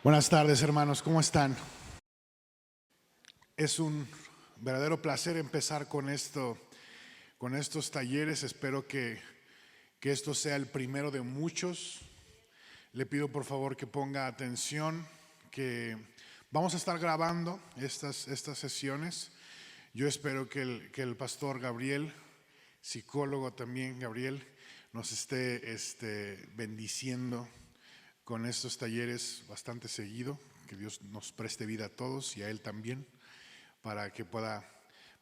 Buenas tardes, hermanos, ¿cómo están? Es un verdadero placer empezar con estos talleres. Espero que esto sea el primero de muchos. Le pido por favor que ponga atención, que vamos a estar grabando estas sesiones. Yo espero que el pastor Gabriel, psicólogo también, Gabriel, nos esté bendiciendo con estos talleres bastante seguido. Que Dios nos preste vida a todos y a él también, para que pueda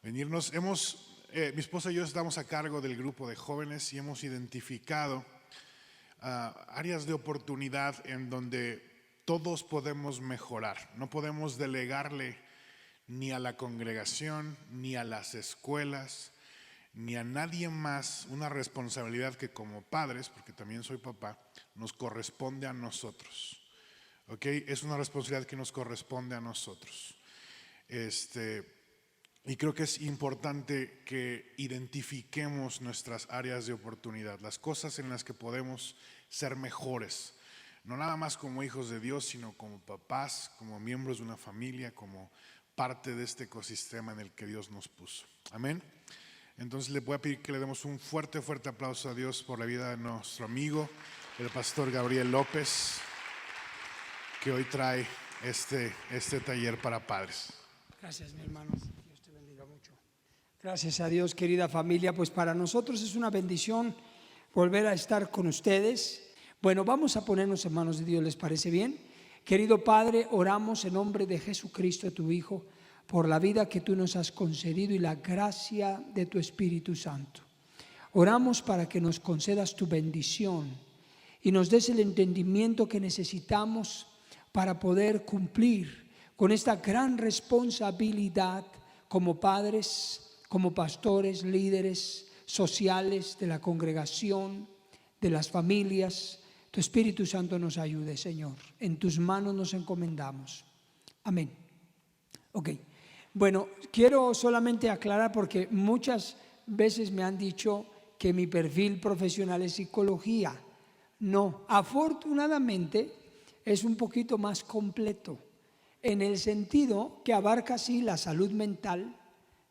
venirnos. Mi esposa y yo estamos a cargo del grupo de jóvenes y hemos identificado áreas de oportunidad en donde todos podemos mejorar. No podemos delegarle ni a la congregación, ni a las escuelas, ni a nadie más una responsabilidad que como padres, porque también soy papá, nos corresponde a nosotros. ¿Ok? Es una responsabilidad que nos corresponde a nosotros. Y creo que es importante que identifiquemos nuestras áreas de oportunidad, las cosas en las que podemos ser mejores, no nada más como hijos de Dios, sino como papás, como miembros de una familia, como parte de este ecosistema en el que Dios nos puso. Amén. Entonces le voy a pedir que le demos un fuerte aplauso a Dios por la vida de nuestro amigo, el pastor Gabriel López, que hoy trae este taller para padres. Gracias, mi hermano. Dios te bendiga mucho. Gracias a Dios, querida familia. Pues para nosotros es una bendición volver a estar con ustedes. Bueno, vamos a ponernos en manos de Dios, ¿les parece bien? Querido Padre, oramos en nombre de Jesucristo, tu Hijo, por la vida que tú nos has concedido y la gracia de tu Espíritu Santo. Oramos para que nos concedas tu bendición y nos des el entendimiento que necesitamos para poder cumplir con esta gran responsabilidad como padres, como pastores, líderes sociales de la congregación, de las familias. Tu Espíritu Santo nos ayude, Señor. En tus manos nos encomendamos. Amén. Ok. Bueno, quiero solamente aclarar porque muchas veces me han dicho que mi perfil profesional es psicología. No, afortunadamente es un poquito más completo, en el sentido que abarca sí la salud mental,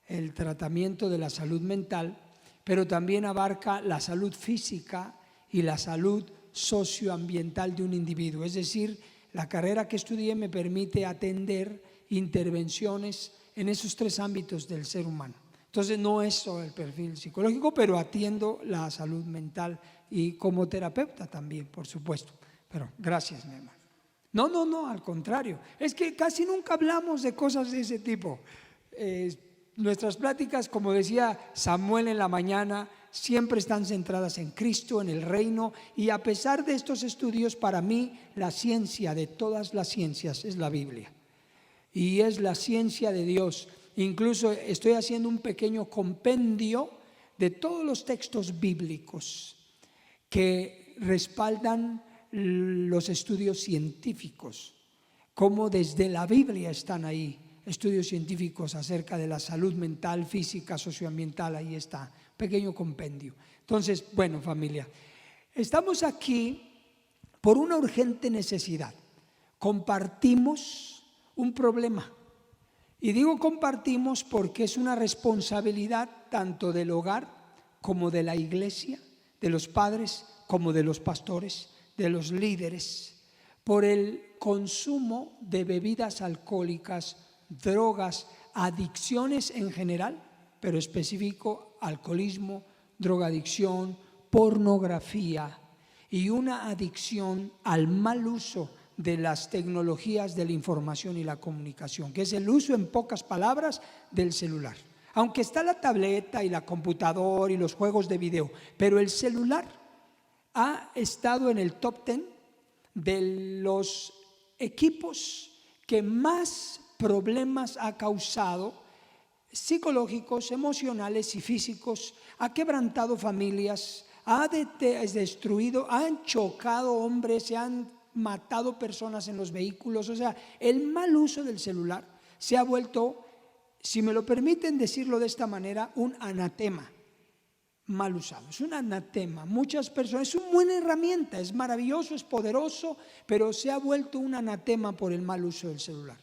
el tratamiento de la salud mental, pero también abarca la salud física y la salud socioambiental de un individuo. Es decir, la carrera que estudié me permite atender intervenciones en esos tres ámbitos del ser humano. Entonces no es solo el perfil psicológico, pero atiendo la salud mental y como terapeuta también, por supuesto. Pero gracias, mi hermano. No, al contrario. Es que casi nunca hablamos de cosas de ese tipo. Nuestras pláticas, como decía Samuel en la mañana, siempre están centradas en Cristo, en el reino. Y a pesar de estos estudios, para mí la ciencia de todas las ciencias es la Biblia. Y es la ciencia de Dios. Incluso estoy haciendo un pequeño compendio de todos los textos bíblicos que respaldan los estudios científicos, como desde la Biblia están ahí estudios científicos acerca de la salud mental, física, socioambiental. Ahí está, pequeño compendio. Entonces, bueno, familia, estamos aquí por una urgente necesidad. Compartimos un problema, y digo compartimos porque es una responsabilidad tanto del hogar como de la iglesia, de los padres como de los pastores, de los líderes, por el consumo de bebidas alcohólicas, drogas, adicciones en general, pero específico alcoholismo, drogadicción, pornografía y una adicción al mal uso de las tecnologías de la información y la comunicación, que es el uso, en pocas palabras, del celular. Aunque está la tableta y la computadora y los juegos de video, pero el celular ha estado en el top 10 de los equipos que más problemas ha causado, psicológicos, emocionales y físicos. Ha quebrantado familias, ha destruido, han chocado hombres, se han matado personas en los vehículos. O sea, el mal uso del celular se ha vuelto, si me lo permiten decirlo de esta manera, un anatema. mal usado, es un anatema. Muchas personas, es una buena herramienta, es maravilloso, es poderoso, pero se ha vuelto un anatema por el mal uso del celular.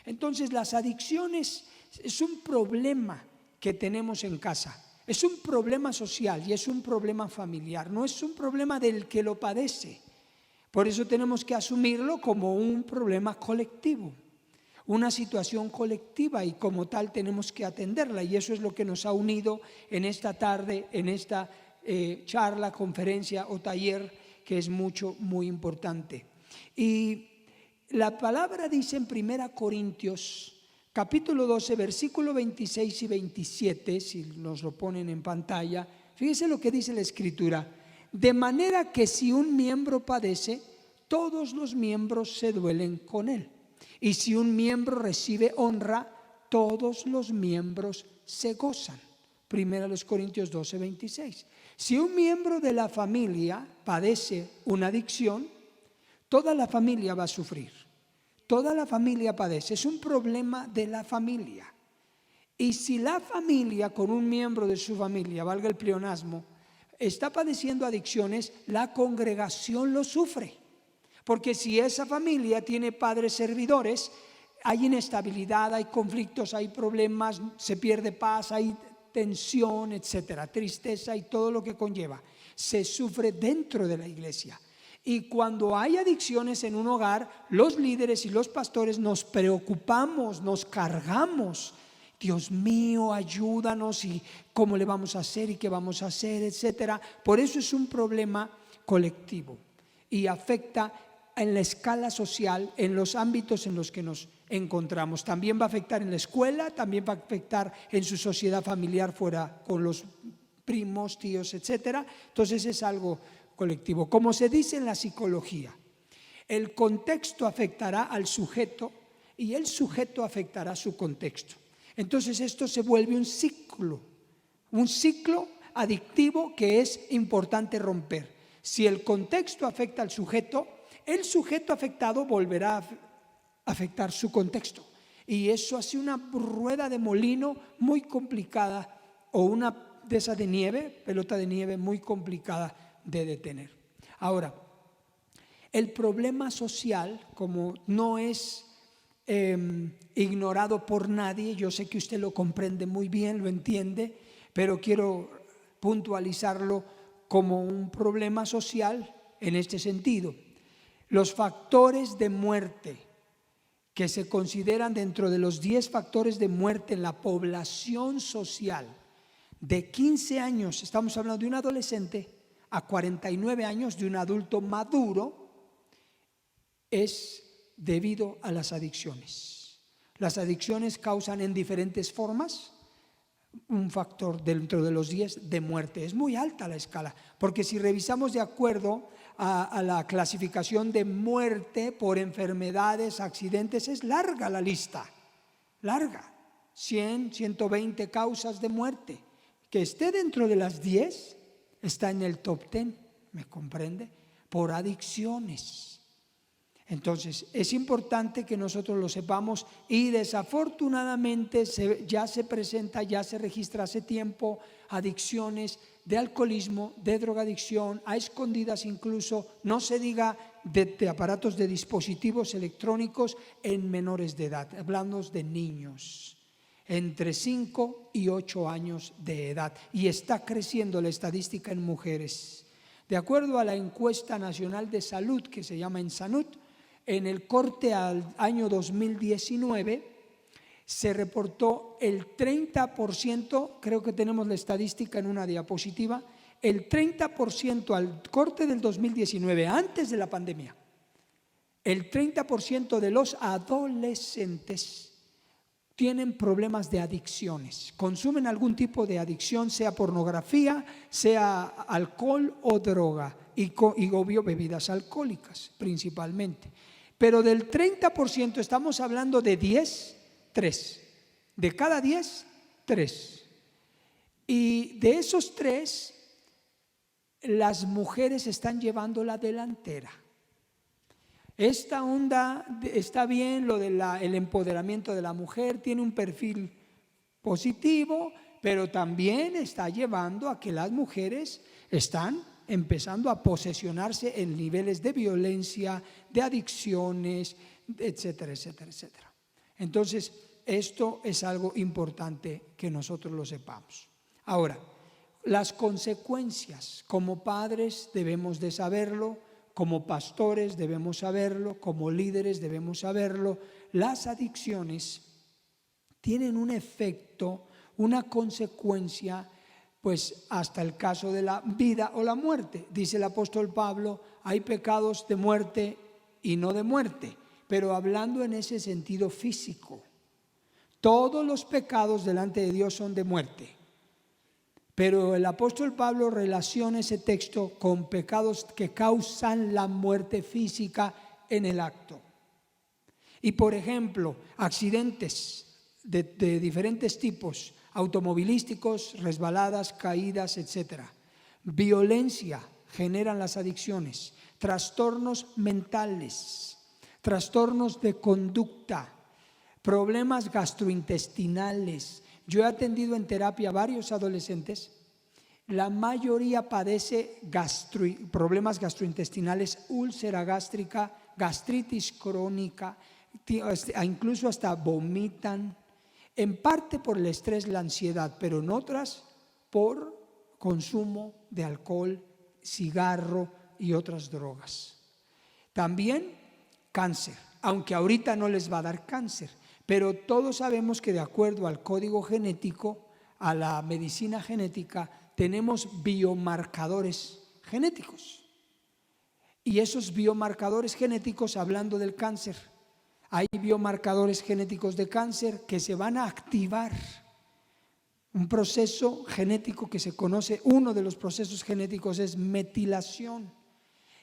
Entonces las adicciones es un problema que tenemos en casa, es un problema social y es un problema familiar, no es un problema del que lo padece. Por eso tenemos que asumirlo como un problema colectivo, una situación colectiva, y como tal tenemos que atenderla, y eso es lo que nos ha unido en esta tarde, en esta charla, conferencia o taller, que es muy importante. Y la palabra dice en 1 Corintios capítulo 12, versículo 26 y 27, si nos lo ponen en pantalla, fíjese lo que dice la Escritura: de manera que si un miembro padece, todos los miembros se duelen con él. Y si un miembro recibe honra, todos los miembros se gozan. 1 Corintios 12, 26. Si un miembro de la familia padece una adicción, toda la familia va a sufrir. Toda la familia padece. Es un problema de la familia. Y si la familia con un miembro de su familia, valga el pleonasmo, está padeciendo adicciones, la congregación lo sufre. Porque si esa familia tiene padres servidores, hay inestabilidad, hay conflictos, hay problemas, se pierde paz, hay tensión, etcétera, tristeza y todo lo que conlleva. Se sufre dentro de la iglesia. Y cuando hay adicciones en un hogar, los líderes y los pastores nos preocupamos, nos cargamos. Dios mío, ayúdanos, y cómo le vamos a hacer y qué vamos a hacer, etcétera. Por eso es un problema colectivo y afecta en la escala social, en los ámbitos en los que nos encontramos. También va a afectar en la escuela, también va a afectar en su sociedad familiar fuera con los primos, tíos, etcétera. Entonces es algo colectivo. Como se dice en la psicología, el contexto afectará al sujeto y el sujeto afectará su contexto. Entonces esto se vuelve un ciclo adictivo que es importante romper. Si el contexto afecta al sujeto, el sujeto afectado volverá a afectar su contexto. Y eso hace una rueda de molino muy complicada, o una de esas de nieve, pelota de nieve muy complicada de detener. Ahora, el problema social, como no es ignorado por nadie, yo sé que usted lo comprende muy bien, lo entiende, pero quiero puntualizarlo como un problema social en este sentido. Los factores de muerte que se consideran dentro de los 10 factores de muerte en la población social de 15 años, estamos hablando de un adolescente, a 49 años, de un adulto maduro, es debido a las adicciones. Las adicciones causan en diferentes formas un factor dentro de los 10 de muerte. Es muy alta la escala, porque si revisamos de acuerdo a la clasificación de muerte por enfermedades, accidentes, es larga la lista, larga, 100, 120 causas de muerte. Que esté dentro de las 10, está en el top 10, ¿me comprende? Por adicciones. Entonces es importante que nosotros lo sepamos, y desafortunadamente ya se presenta, ya se registra hace tiempo adicciones de alcoholismo, de drogadicción, a escondidas incluso, no se diga de aparatos, de dispositivos electrónicos en menores de edad, hablando de niños entre 5 y 8 años de edad, y está creciendo la estadística en mujeres. De acuerdo a la encuesta nacional de salud que se llama ENSANUD, en el corte al año 2019 se reportó el 30%, creo que tenemos la estadística en una diapositiva, el 30% al corte del 2019, antes de la pandemia, el 30% de los adolescentes tienen problemas de adicciones, consumen algún tipo de adicción, sea pornografía, sea alcohol o droga, y obvio bebidas alcohólicas principalmente. Pero del 30% estamos hablando de 10, 3. De cada 10, 3. Y de esos 3, las mujeres están llevando la delantera. Esta onda está bien, lo del empoderamiento de la mujer, tiene un perfil positivo, pero también está llevando a que las mujeres están empezando a posesionarse en niveles de violencia, de adicciones, etcétera, etcétera, etcétera. Entonces, esto es algo importante que nosotros lo sepamos. Ahora, las consecuencias, como padres debemos de saberlo, como pastores debemos saberlo, como líderes debemos saberlo. Las adicciones tienen un efecto, una consecuencia, pues hasta el caso de la vida o la muerte. Dice el apóstol Pablo, hay pecados de muerte y no de muerte, pero hablando en ese sentido físico. Todos los pecados delante de Dios son de muerte. Pero el apóstol Pablo relaciona ese texto con pecados que causan la muerte física en el acto. Y por ejemplo, accidentes de diferentes tipos, automovilísticos, resbaladas, caídas, etc. Violencia generan las adicciones, trastornos mentales, trastornos de conducta, problemas gastrointestinales. Yo he atendido en terapia a varios adolescentes, la mayoría padece problemas gastrointestinales, úlcera gástrica, gastritis crónica, incluso hasta vomitan, en parte por el estrés, la ansiedad, pero en otras por consumo de alcohol, cigarro y otras drogas. También cáncer, aunque ahorita no les va a dar cáncer. Pero todos sabemos que de acuerdo al código genético, a la medicina genética, tenemos biomarcadores genéticos. Y esos biomarcadores genéticos, hablando del cáncer, hay biomarcadores genéticos de cáncer que se van a activar. Un proceso genético que se conoce, uno de los procesos genéticos es metilación.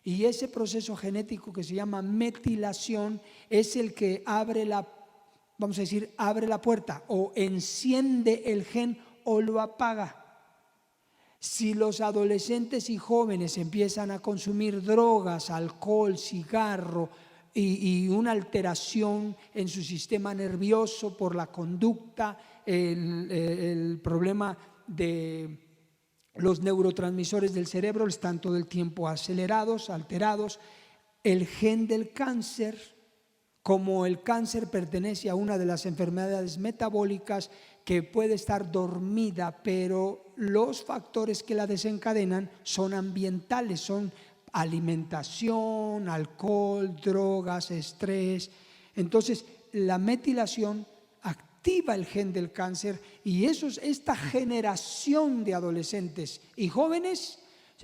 Y ese proceso genético que se llama metilación es el que abre la puerta o enciende el gen o lo apaga. Si los adolescentes y jóvenes empiezan a consumir drogas, alcohol, cigarro y una alteración en su sistema nervioso por la conducta, el problema de los neurotransmisores del cerebro están todo el tiempo acelerados, alterados, el gen del cáncer, como el cáncer pertenece a una de las enfermedades metabólicas que puede estar dormida, pero los factores que la desencadenan son ambientales, son alimentación, alcohol, drogas, estrés. Entonces, la metilación activa el gen del cáncer y esta generación de adolescentes y jóvenes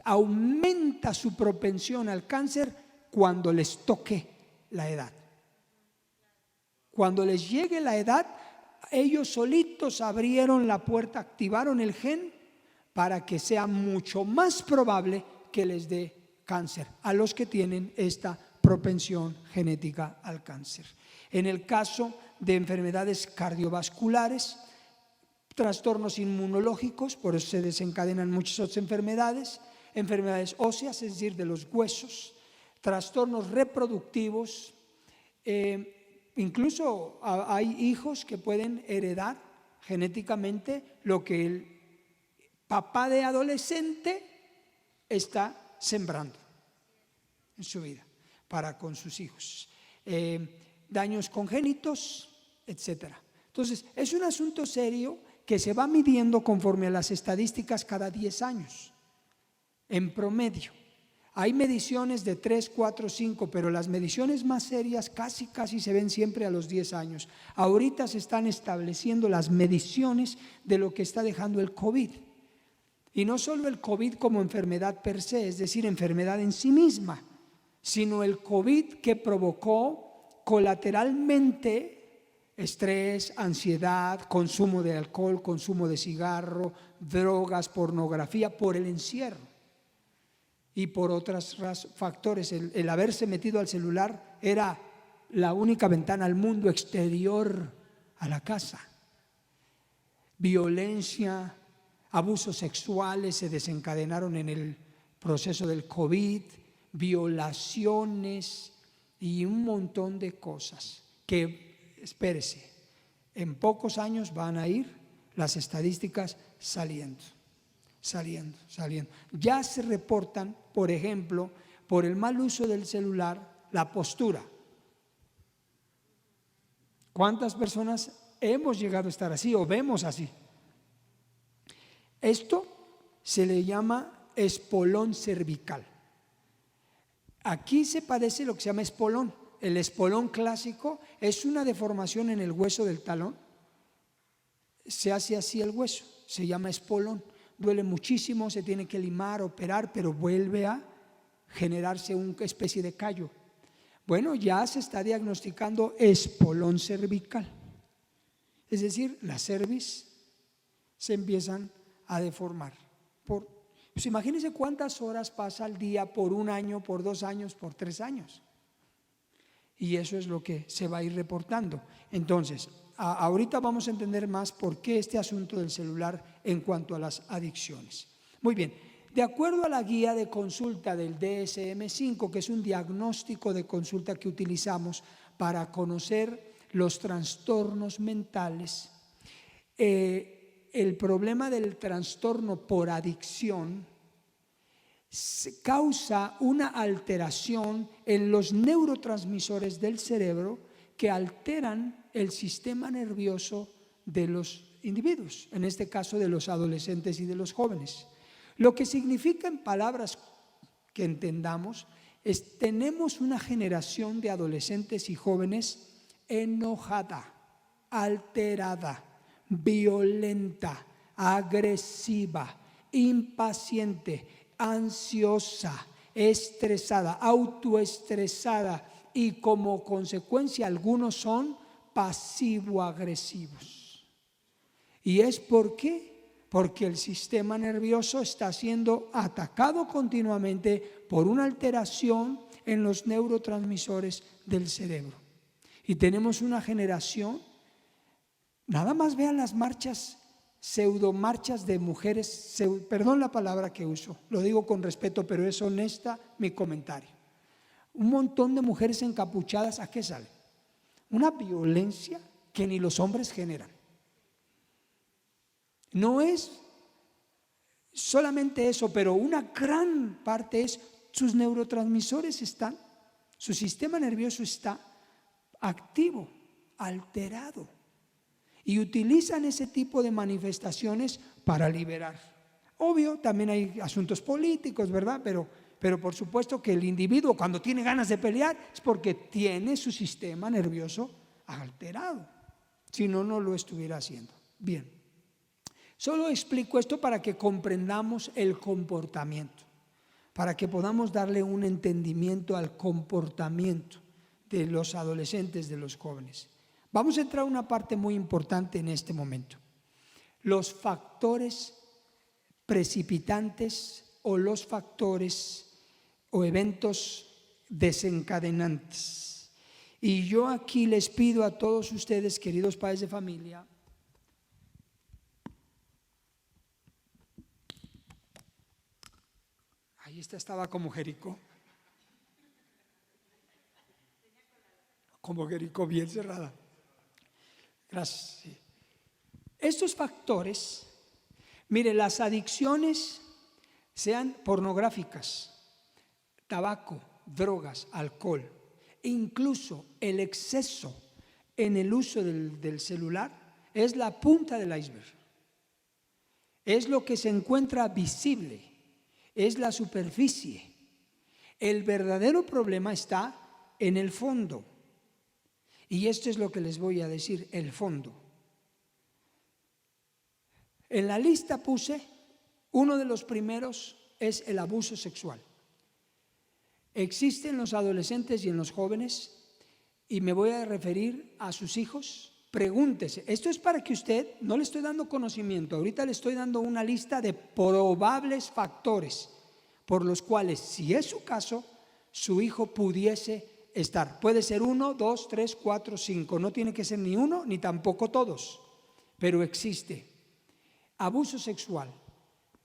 aumenta su propensión al cáncer cuando les toque la edad. Cuando les llegue la edad, ellos solitos abrieron la puerta, activaron el gen para que sea mucho más probable que les dé cáncer a los que tienen esta propensión genética al cáncer. En el caso de enfermedades cardiovasculares, trastornos inmunológicos, por eso se desencadenan muchas otras enfermedades, enfermedades óseas, es decir, de los huesos, trastornos reproductivos, incluso hay hijos que pueden heredar genéticamente lo que el papá de adolescente está sembrando en su vida para con sus hijos. Daños congénitos, etc. Entonces, es un asunto serio que se va midiendo conforme a las estadísticas cada 10 años, en promedio. Hay mediciones de 3, 4, 5, pero las mediciones más serias casi se ven siempre a los 10 años. Ahorita se están estableciendo las mediciones de lo que está dejando el COVID. Y no solo el COVID como enfermedad per se, es decir, enfermedad en sí misma, sino el COVID que provocó colateralmente estrés, ansiedad, consumo de alcohol, consumo de cigarro, drogas, pornografía, por el encierro. Y por otros factores, el haberse metido al celular era la única ventana al mundo exterior a la casa. Violencia, abusos sexuales se desencadenaron en el proceso del COVID, violaciones y un montón de cosas que, espérese, en pocos años van a ir las estadísticas saliendo. Ya se reportan, por ejemplo, por el mal uso del celular, la postura. ¿Cuántas personas hemos llegado a estar así o vemos así? Esto se le llama espolón cervical. Aquí se padece lo que se llama espolón. El espolón clásico es una deformación en el hueso del talón. Se hace así el hueso, se llama espolón. Duele muchísimo, se tiene que limar, operar, pero vuelve a generarse una especie de callo. Bueno, ya se está diagnosticando espolón cervical. Es decir, las cervix se empiezan a deformar. Pues imagínense cuántas horas pasa al día por 1 año, por 2 años, por 3 años. Y eso es lo que se va a ir reportando. Entonces, ahorita vamos a entender más por qué este asunto del celular en cuanto a las adicciones. Muy bien, de acuerdo a la guía de consulta del DSM-5, que es un diagnóstico de consulta que utilizamos para conocer los trastornos mentales, el problema del trastorno por adicción causa una alteración en los neurotransmisores del cerebro que alteran el sistema nervioso de los individuos, en este caso de los adolescentes y de los jóvenes. Lo que significa, en palabras que entendamos, es tenemos una generación de adolescentes y jóvenes enojada, alterada, violenta, agresiva, impaciente, ansiosa, estresada, autoestresada, y como consecuencia algunos son pasivo-agresivos. ¿Y es por qué? Porque el sistema nervioso está siendo atacado continuamente por una alteración en los neurotransmisores del cerebro. Y tenemos una generación, nada más vean las marchas, pseudomarchas de mujeres, perdón la palabra que uso, lo digo con respeto, pero es honesta mi comentario. Un montón de mujeres encapuchadas, ¿a qué sale? Una violencia que ni los hombres generan. No es solamente eso, pero una gran parte es sus neurotransmisores están, su sistema nervioso está activo, alterado, y utilizan ese tipo de manifestaciones para liberar. Obvio, también hay asuntos políticos, ¿verdad? Pero por supuesto que el individuo cuando tiene ganas de pelear es porque tiene su sistema nervioso alterado, si no, no lo estuviera haciendo. Bien. Solo explico esto para que comprendamos el comportamiento, para que podamos darle un entendimiento al comportamiento de los adolescentes, de los jóvenes. Vamos a entrar a una parte muy importante en este momento. Los factores precipitantes o los factores o eventos desencadenantes. Y yo aquí les pido a todos ustedes, queridos padres de familia, ahí estaba como Jericó. Como Jericó, bien cerrada. Gracias. Sí. Estos factores, mire, las adicciones, sean pornográficas, tabaco, drogas, alcohol, e incluso el exceso en el uso del celular, es la punta del iceberg. Es lo que se encuentra visible, es la superficie. El verdadero problema está en el fondo. Y esto es lo que les voy a decir, el fondo. En la lista puse, uno de los primeros es el abuso sexual. Existe en los adolescentes y en los jóvenes, y me voy a referir a sus hijos. Pregúntese, esto es para que usted, no le estoy dando conocimiento, ahorita le estoy dando una lista de probables factores por los cuales, si es su caso, su hijo pudiese estar. Puede ser 1, 2, 3, 4, 5, no tiene que ser ni uno ni tampoco todos, pero existe. Abuso sexual,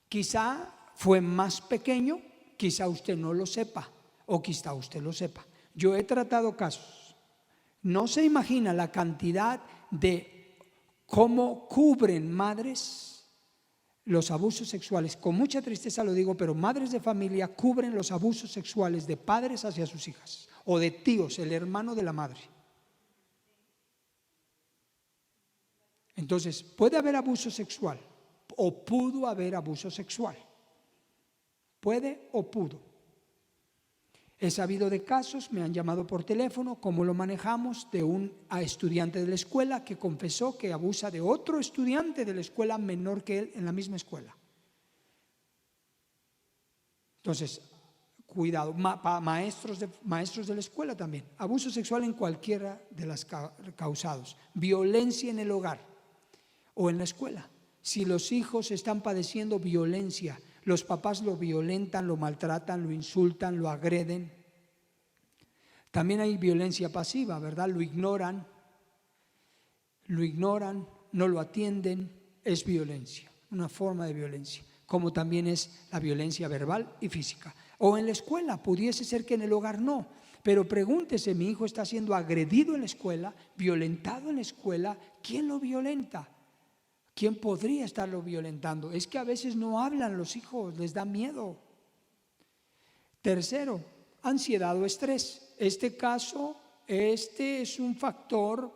quizá fue más pequeño, quizá usted no lo sepa o quizá usted lo sepa. Yo he tratado casos, no se imagina la cantidad de cómo cubren madres los abusos sexuales. Con mucha tristeza lo digo, pero madres de familia cubren los abusos sexuales de padres hacia sus hijas o de tíos, el hermano de la madre. Entonces, puede haber abuso sexual o pudo haber abuso sexual. Puede o pudo. He sabido de casos, me han llamado por teléfono, cómo lo manejamos, de un estudiante de la escuela que confesó que abusa de otro estudiante de la escuela menor que él en la misma escuela. Entonces, cuidado, maestros de la escuela también. Abuso sexual en cualquiera de las causados. Violencia en el hogar o en la escuela. Si los hijos están padeciendo violencia, los papás lo violentan, lo maltratan, lo insultan, lo agreden. También hay violencia pasiva, ¿verdad? Lo ignoran, no lo atienden, es violencia, una forma de violencia, como también es la violencia verbal y física. O en la escuela, pudiese ser que en el hogar no, pero pregúntese, mi hijo está siendo agredido en la escuela, violentado en la escuela, ¿quién lo violenta? ¿Quién podría estarlo violentando? Es que a veces no hablan los hijos, les da miedo. Tercero, ansiedad o estrés. Este es un factor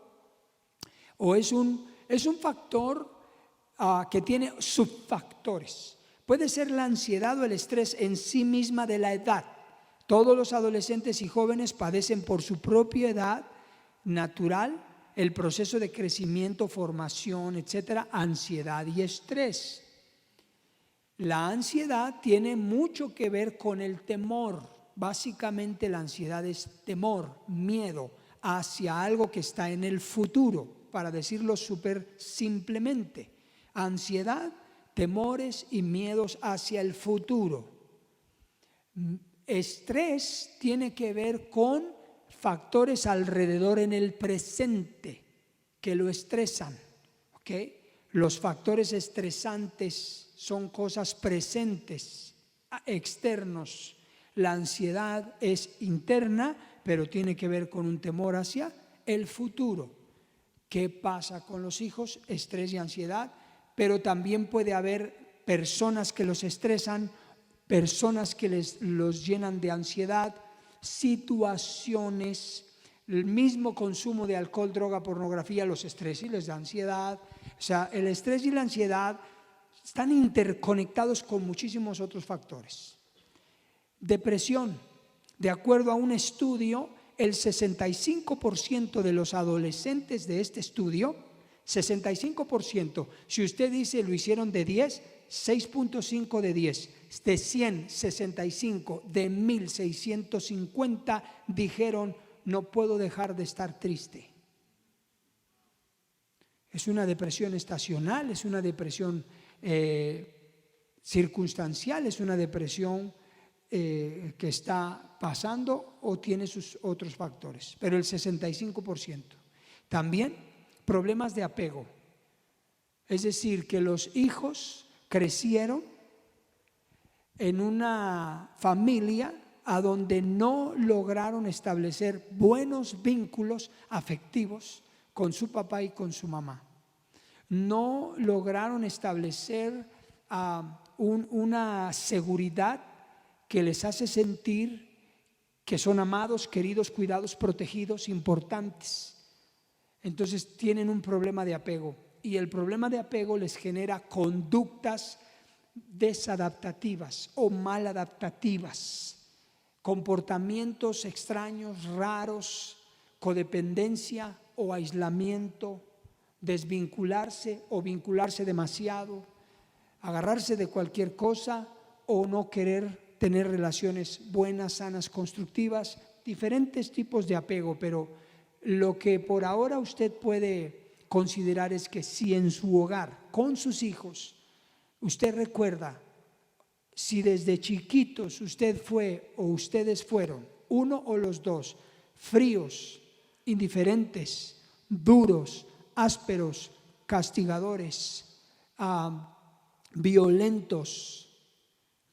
que tiene subfactores. Puede ser la ansiedad o el estrés en sí misma de la edad. Todos los adolescentes y jóvenes padecen por su propia edad natural el proceso de crecimiento, formación, etcétera, ansiedad y estrés. La ansiedad tiene mucho que ver con el temor. Básicamente la ansiedad es temor, miedo hacia algo que está en el futuro, para decirlo súper simplemente. Ansiedad, temores y miedos hacia el futuro. Estrés tiene que ver con factores alrededor en el presente que lo estresan, ¿ok? Los factores estresantes son cosas presentes, externos. La ansiedad es interna, pero tiene que ver con un temor hacia el futuro. ¿Qué pasa con los hijos? Estrés y ansiedad, pero también puede haber personas que los estresan, personas que los llenan de ansiedad, situaciones, el mismo consumo de alcohol, droga, pornografía los estresa y les da ansiedad. O sea, el estrés y la ansiedad están interconectados con muchísimos otros factores. Depresión. De acuerdo a un estudio, el 65% de los adolescentes de este estudio, 65%, si usted dice lo hicieron de 10, 6.5 de 10, de 100, 65, de 1.650 dijeron no puedo dejar de estar triste. Es una depresión estacional, es una depresión circunstancial, es una depresión que está pasando o tiene sus otros factores, pero el 65%. También problemas de apego, es decir, que los hijos crecieron en una familia a donde no lograron establecer buenos vínculos afectivos con su papá y con su mamá. No lograron establecer una seguridad que les hace sentir que son amados, queridos, cuidados, protegidos, importantes. Entonces tienen un problema de apego y el problema de apego les genera conductas desadaptativas o maladaptativas, comportamientos extraños, raros, codependencia o aislamiento, desvincularse o vincularse demasiado, agarrarse de cualquier cosa o no querer tener relaciones buenas, sanas, constructivas, diferentes tipos de apego. Pero lo que por ahora usted puede considerar es que si en su hogar, con sus hijos, usted recuerda, si desde chiquitos usted fue o ustedes fueron, uno o los dos, fríos, indiferentes, duros, ásperos, castigadores, violentos,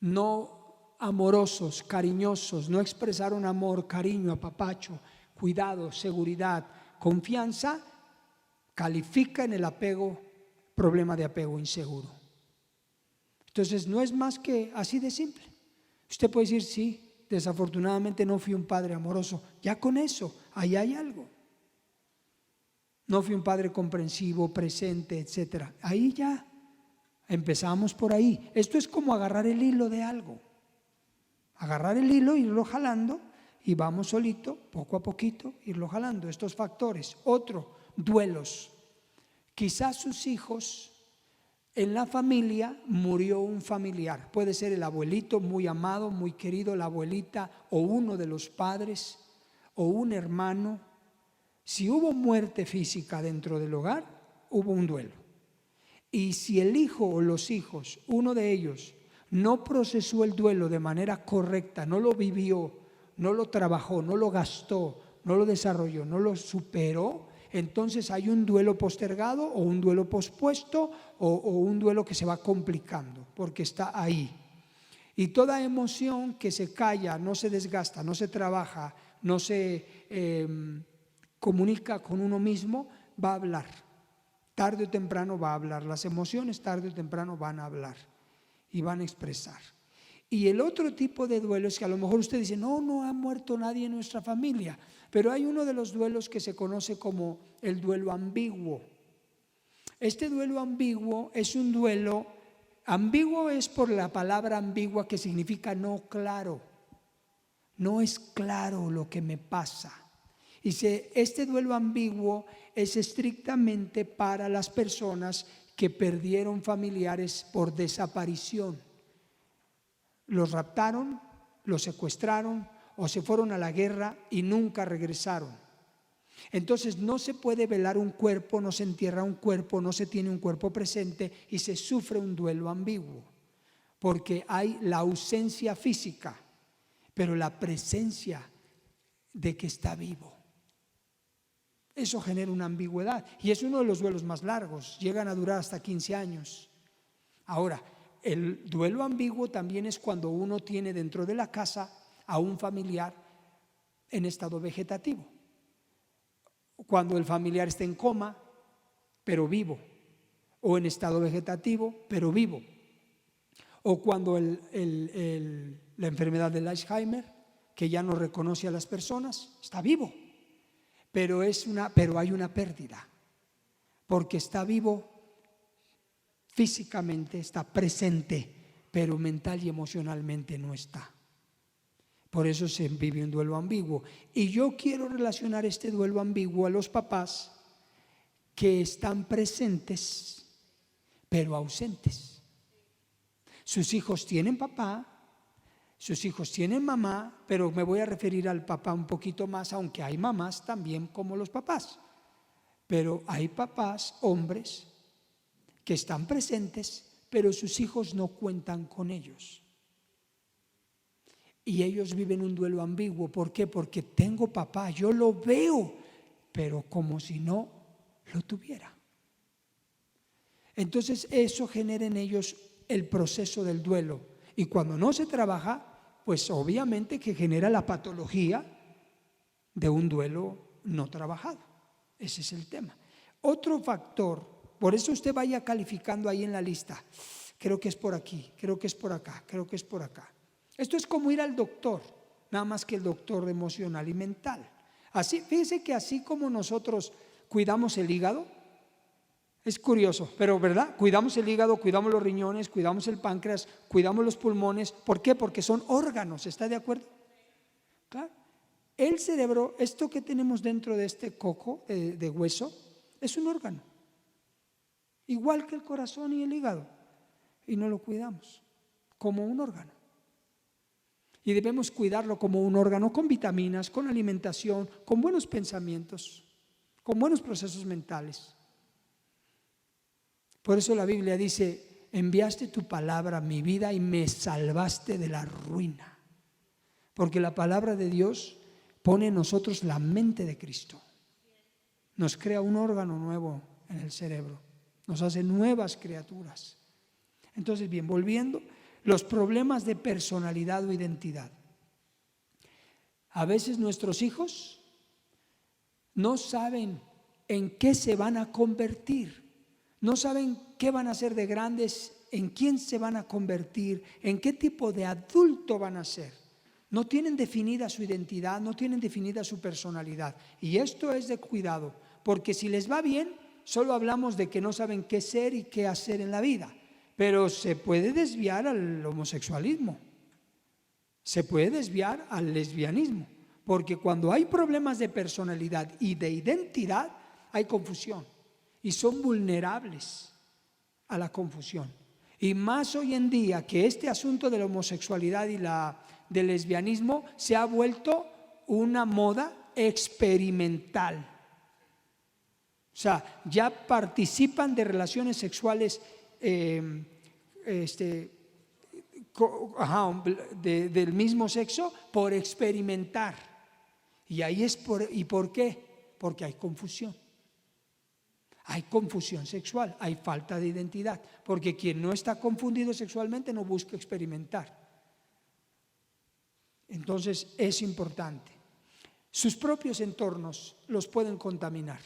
no amorosos, cariñosos, no expresaron amor, cariño, apapacho, cuidado, seguridad, confianza, califica en el apego, problema de apego inseguro. Entonces no es más que así de simple. Usted puede decir, sí, desafortunadamente no fui un padre amoroso. Ya con eso, ahí hay algo. No fui un padre comprensivo, presente, etcétera. Ahí ya empezamos por ahí. Esto es como agarrar el hilo de algo. Agarrar el hilo, irlo jalando y vamos solito, poco a poquito, irlo jalando. Estos factores. Otro, duelos. Quizás sus hijos, en la familia murió un familiar. Puede ser el abuelito muy amado, muy querido, la abuelita o uno de los padres o un hermano. Si hubo muerte física dentro del hogar, hubo un duelo. Y si el hijo o los hijos, uno de ellos, no procesó el duelo de manera correcta, no lo vivió, no lo trabajó, no lo gastó, no lo desarrolló, no lo superó, entonces hay un duelo postergado o un duelo pospuesto o un duelo que se va complicando porque está ahí. Y toda emoción que se calla, no se desgasta, no se trabaja, no se comunica con uno mismo, va a hablar. Tarde o temprano va a hablar. Las emociones tarde o temprano van a hablar y van a expresar. Y el otro tipo de duelo es que a lo mejor usted dice, no ha muerto nadie en nuestra familia, pero hay uno de los duelos que se conoce como el duelo ambiguo. Este duelo ambiguo es un duelo, ambiguo es por la palabra ambigua que significa no claro, no es claro lo que me pasa. Y este duelo ambiguo es estrictamente para las personas que perdieron familiares por desaparición. Los raptaron, los secuestraron o se fueron a la guerra y nunca regresaron. Entonces no se puede velar un cuerpo, no se entierra un cuerpo, no se tiene un cuerpo presente y se sufre un duelo ambiguo, porque hay la ausencia física, pero la presencia de que está vivo. Eso genera una ambigüedad y es uno de los duelos más largos, llegan a durar hasta 15 años. Ahora, el duelo ambiguo también es cuando uno tiene dentro de la casa a un familiar en estado vegetativo. Cuando el familiar está en coma, pero vivo, o en estado vegetativo, pero vivo. O cuando la enfermedad del Alzheimer, que ya no reconoce a las personas, está vivo. Pero hay una pérdida, porque está vivo físicamente, está presente, pero mental y emocionalmente no está. Por eso se vive un duelo ambiguo. Y yo quiero relacionar este duelo ambiguo a los papás que están presentes, pero ausentes. Sus hijos tienen papá, sus hijos tienen mamá, pero me voy a referir al papá un poquito más, aunque hay mamás también como los papás. Pero hay papás, hombres, que están presentes, pero sus hijos no cuentan con ellos. Y ellos viven un duelo ambiguo. ¿Por qué? Porque tengo papá, yo lo veo, pero como si no lo tuviera. Entonces eso genera en ellos el proceso del duelo. Y cuando no se trabaja, pues obviamente que genera la patología de un duelo no trabajado. Ese es el tema. Otro factor, por eso usted vaya calificando ahí en la lista. Creo que es por aquí, creo que es por acá, creo que es por acá. Esto es como ir al doctor, nada más que el doctor emocional y mental. Así, fíjese que así como nosotros cuidamos el hígado, es curioso, pero ¿verdad? Cuidamos el hígado, cuidamos los riñones, cuidamos el páncreas, cuidamos los pulmones. ¿Por qué? Porque son órganos, ¿está de acuerdo? Claro. El cerebro, esto que tenemos dentro de este coco de hueso, es un órgano. Igual que el corazón y el hígado. Y no lo cuidamos como un órgano. Y debemos cuidarlo como un órgano con vitaminas, con alimentación, con buenos pensamientos, con buenos procesos mentales. Por eso la Biblia dice, enviaste tu palabra a mi vida y me salvaste de la ruina. Porque la palabra de Dios pone en nosotros la mente de Cristo. Nos crea un órgano nuevo en el cerebro. Nos hace nuevas criaturas. Entonces, bien, volviendo, los problemas de personalidad o identidad. A veces nuestros hijos no saben en qué se van a convertir. No saben qué van a ser de grandes, en quién se van a convertir, en qué tipo de adulto van a ser. No tienen definida su identidad, no tienen definida su personalidad. Y esto es de cuidado, porque si les va bien, solo hablamos de que no saben qué ser y qué hacer en la vida. Pero se puede desviar al homosexualismo, se puede desviar al lesbianismo, porque cuando hay problemas de personalidad y de identidad, hay confusión y son vulnerables a la confusión. Y más hoy en día que este asunto de la homosexualidad y del lesbianismo se ha vuelto una moda experimental. O sea, ya participan de relaciones sexuales del mismo sexo por experimentar. Y ahí es ¿y por qué? Porque hay confusión. Hay confusión sexual, hay falta de identidad, porque quien no está confundido sexualmente no busca experimentar. Entonces es importante. Sus propios entornos los pueden contaminar,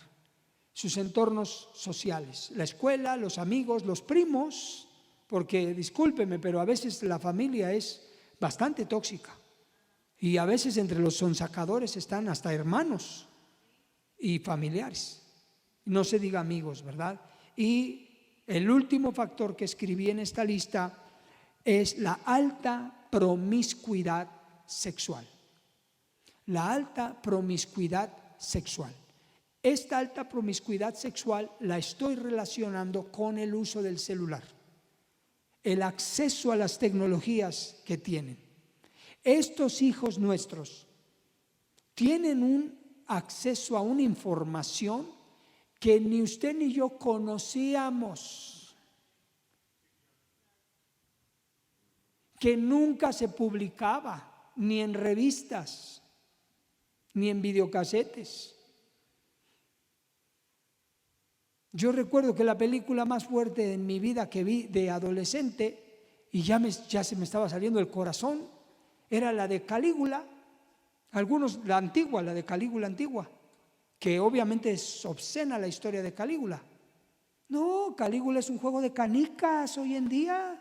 sus entornos sociales, la escuela, los amigos, los primos, porque discúlpeme, pero a veces la familia es bastante tóxica y a veces entre los sonsacadores están hasta hermanos y familiares. No se diga amigos, ¿verdad? Y el último factor que escribí en esta lista es la alta promiscuidad sexual. La alta promiscuidad sexual. Esta alta promiscuidad sexual la estoy relacionando con el uso del celular, el acceso a las tecnologías que tienen. Estos hijos nuestros tienen un acceso a una información que ni usted ni yo conocíamos, que nunca se publicaba, ni en revistas, ni en videocasetes. Yo recuerdo que la película más fuerte en mi vida que vi de adolescente, y ya se me estaba saliendo el corazón, era la de Calígula, la de Calígula antigua, que obviamente es obscena la historia de Calígula. No, Calígula es un juego de canicas hoy en día.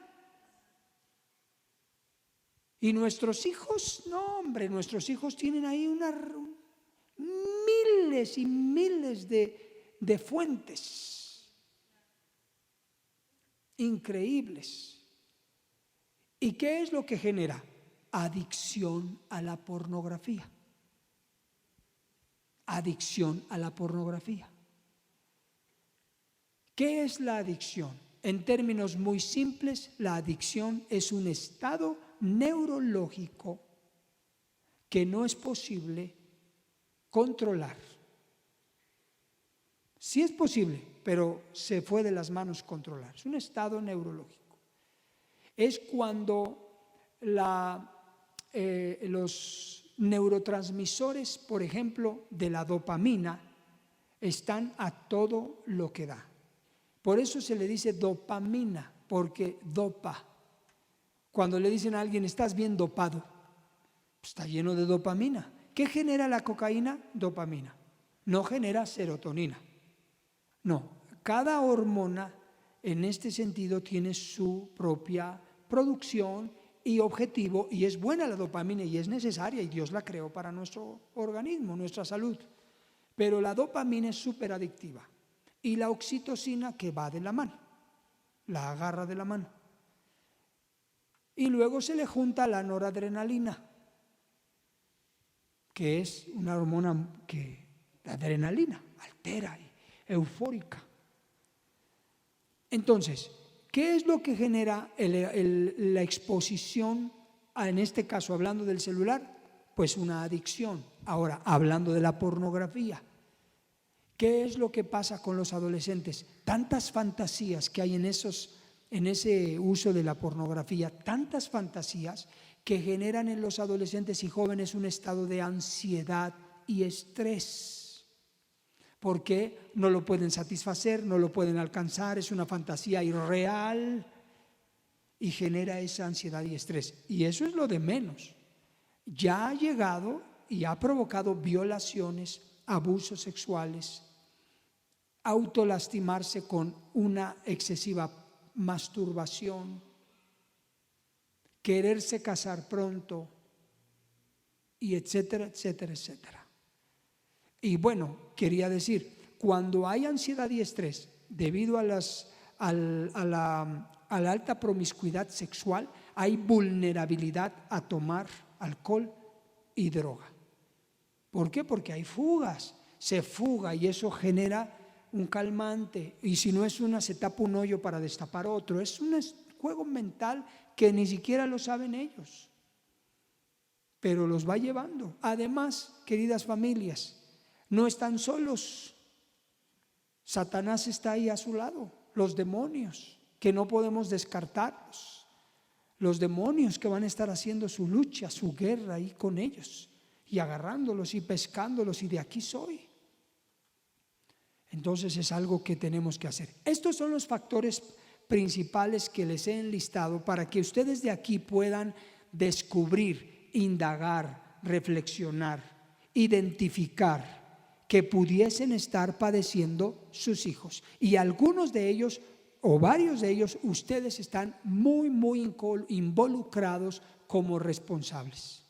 Y nuestros hijos, no hombre, nuestros hijos tienen ahí miles y miles de fuentes increíbles. ¿Y qué es lo que genera? Adicción a la pornografía. Adicción a la pornografía. ¿Qué es la adicción? En términos muy simples, la adicción es un estado neurológico que no es posible controlar. Sí es posible, pero se fue de las manos controlar. Es un estado neurológico. Es cuando los neurotransmisores, por ejemplo, de la dopamina, están a todo lo que da. Por eso se le dice dopamina, porque dopa. Cuando le dicen a alguien, estás bien dopado, pues está lleno de dopamina. ¿Qué genera la cocaína? Dopamina. No genera serotonina. No, cada hormona en este sentido tiene su propia producción y objetivo, y es buena la dopamina y es necesaria y Dios la creó para nuestro organismo, nuestra salud. Pero la dopamina es súper adictiva y la oxitocina, que va de la mano, la agarra de la mano. Y luego se le junta la noradrenalina, que es una hormona que la adrenalina altera y eufórica. Entonces, ¿qué es lo que genera la exposición, en este caso hablando del celular? Pues una adicción. Ahora, hablando de la pornografía, ¿qué es lo que pasa con los adolescentes? Tantas fantasías que hay en ese uso de la pornografía, tantas fantasías que generan en los adolescentes y jóvenes un estado de ansiedad y estrés. Porque no lo pueden satisfacer, no lo pueden alcanzar, es una fantasía irreal y genera esa ansiedad y estrés. Y eso es lo de menos. Ya ha llegado y ha provocado violaciones, abusos sexuales autolastimarse con una excesiva masturbación, quererse casar pronto, y etcétera, etcétera, etcétera. Y bueno, quería decir, cuando hay ansiedad y estrés debido a la alta promiscuidad sexual, hay vulnerabilidad a tomar alcohol y droga. ¿Por qué? Porque hay fugas, se fuga y eso genera un calmante, y si no es una, se tapa un hoyo para destapar otro. Es un juego mental que ni siquiera lo saben ellos, pero los va llevando. Además, queridas familias, no están solos. Satanás está ahí a su lado, los demonios, que no podemos descartarlos, los demonios que van a estar haciendo su lucha, su guerra ahí con ellos, y agarrándolos y pescándolos, y de aquí soy. Entonces es algo que tenemos que hacer. Estos son los factores principales que les he enlistado para que ustedes de aquí puedan descubrir, indagar, reflexionar, identificar que pudiesen estar padeciendo sus hijos. Y algunos de ellos, o varios de ellos, ustedes están muy involucrados como responsables.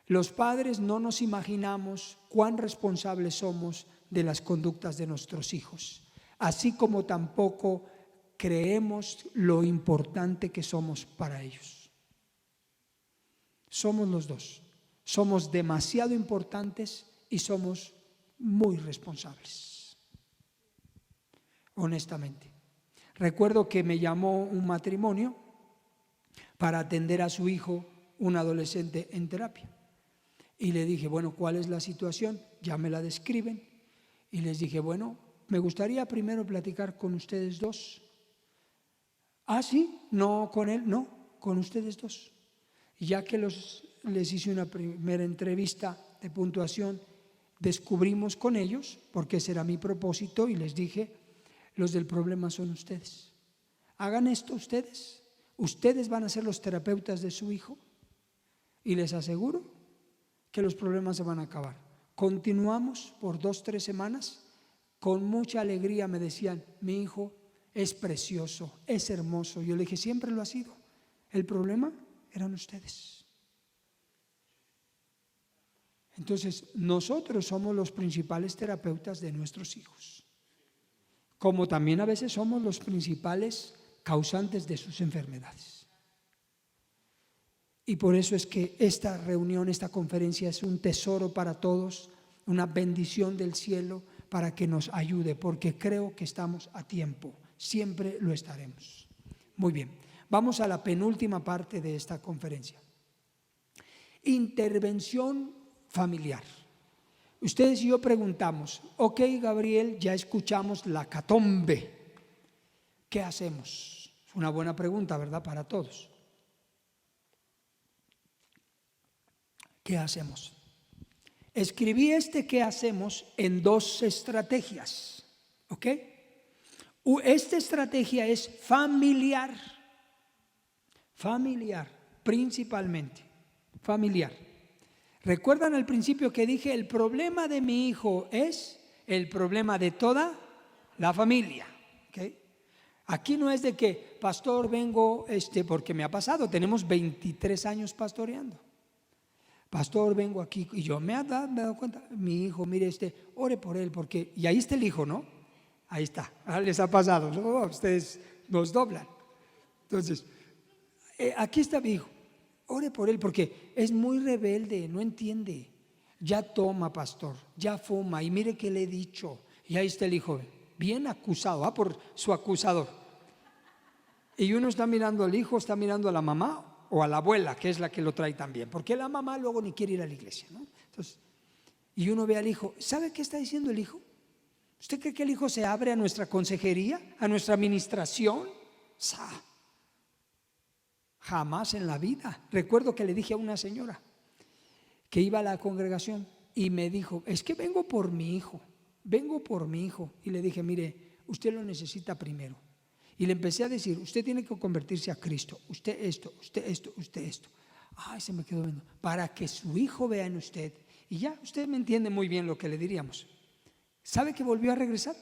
Los padres no nos imaginamos cuán responsables somos de las conductas de nuestros hijos, así como tampoco creemos lo importante que somos para ellos. Somos los dos, somos demasiado importantes y somos muy responsables, honestamente. Recuerdo que me llamó un matrimonio para atender a su hijo, un adolescente en terapia, y le dije, bueno, ¿cuál es la situación? Ya me la describen. Y les dije, bueno, me gustaría primero platicar con ustedes dos. ¿Ah, sí? No con él, no, con ustedes dos. Y ya que les hice una primera entrevista de puntuación, descubrimos con ellos, porque ese era mi propósito, y les dije, los del problema son ustedes. Hagan esto ustedes. Ustedes van a ser los terapeutas de su hijo, y les aseguro que los problemas se van a acabar. Continuamos por 2-3 semanas. Con mucha alegría me decían, mi hijo es precioso, es hermoso. Yo le dije, siempre lo ha sido. El problema eran ustedes. Entonces, nosotros somos los principales terapeutas de nuestros hijos, como también a veces somos los principales causantes de sus enfermedades. Y por eso es que esta reunión, esta conferencia es un tesoro para todos, una bendición del cielo para que nos ayude, porque creo que estamos a tiempo, siempre lo estaremos. Muy bien, vamos a la penúltima parte de esta conferencia. Intervención familiar. Ustedes y yo preguntamos, ok, Gabriel, ya escuchamos la catombe, ¿qué hacemos? Es una buena pregunta, ¿verdad? Para todos. ¿Qué hacemos? Escribí ¿qué hacemos? En 2 estrategias, ¿ok? Esta estrategia es familiar, principalmente, familiar. ¿Recuerdan al principio que dije, el problema de mi hijo es el problema de toda la familia? ¿Okay? Aquí no es de que, pastor, vengo, porque me ha pasado, tenemos 23 años pastoreando. Pastor, vengo aquí, y yo me he dado cuenta, mi hijo, mire, ore por él, porque, y ahí está el hijo, ¿no? Ahí está, les ha pasado, ¿no? Ustedes nos doblan. Entonces, aquí está mi hijo, ore por él, porque es muy rebelde, no entiende. Ya toma, pastor, ya fuma, y mire que le he dicho, y ahí está el hijo, bien acusado, por su acusador. Y uno está mirando al hijo, está mirando a la mamá, o a la abuela, que es la que lo trae también, porque la mamá luego ni quiere ir a la iglesia, ¿no? Entonces, y uno ve al hijo, ¿sabe qué está diciendo el hijo? ¿Usted cree que el hijo se abre a nuestra consejería, a nuestra administración? Jamás en la vida. Recuerdo que le dije a una señora que iba a la congregación y me dijo, es que vengo por mi hijo, y le dije, mire, usted lo necesita primero. Y le empecé a decir, usted tiene que convertirse a Cristo, usted esto. Ay, se me quedó viendo. Para que su hijo vea en usted. Y ya, usted me entiende muy bien lo que le diríamos. ¿Sabe que volvió a regresar?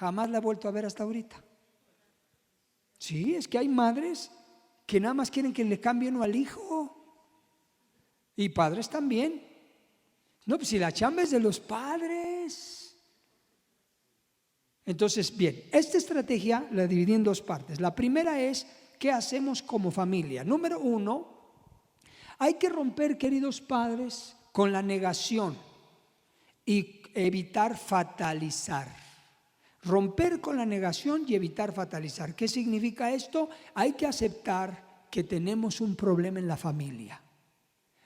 Jamás la he vuelto a ver hasta ahorita. Sí, es que hay madres que nada más quieren que le cambie uno al hijo. Y padres también. No, pues si la chamba es de los padres. Entonces, bien, esta estrategia la dividí en dos partes. La primera es, ¿qué hacemos como familia? Número 1, hay que romper, queridos padres, con la negación y evitar fatalizar. Romper con la negación y evitar fatalizar. ¿Qué significa esto? Hay que aceptar que tenemos un problema en la familia.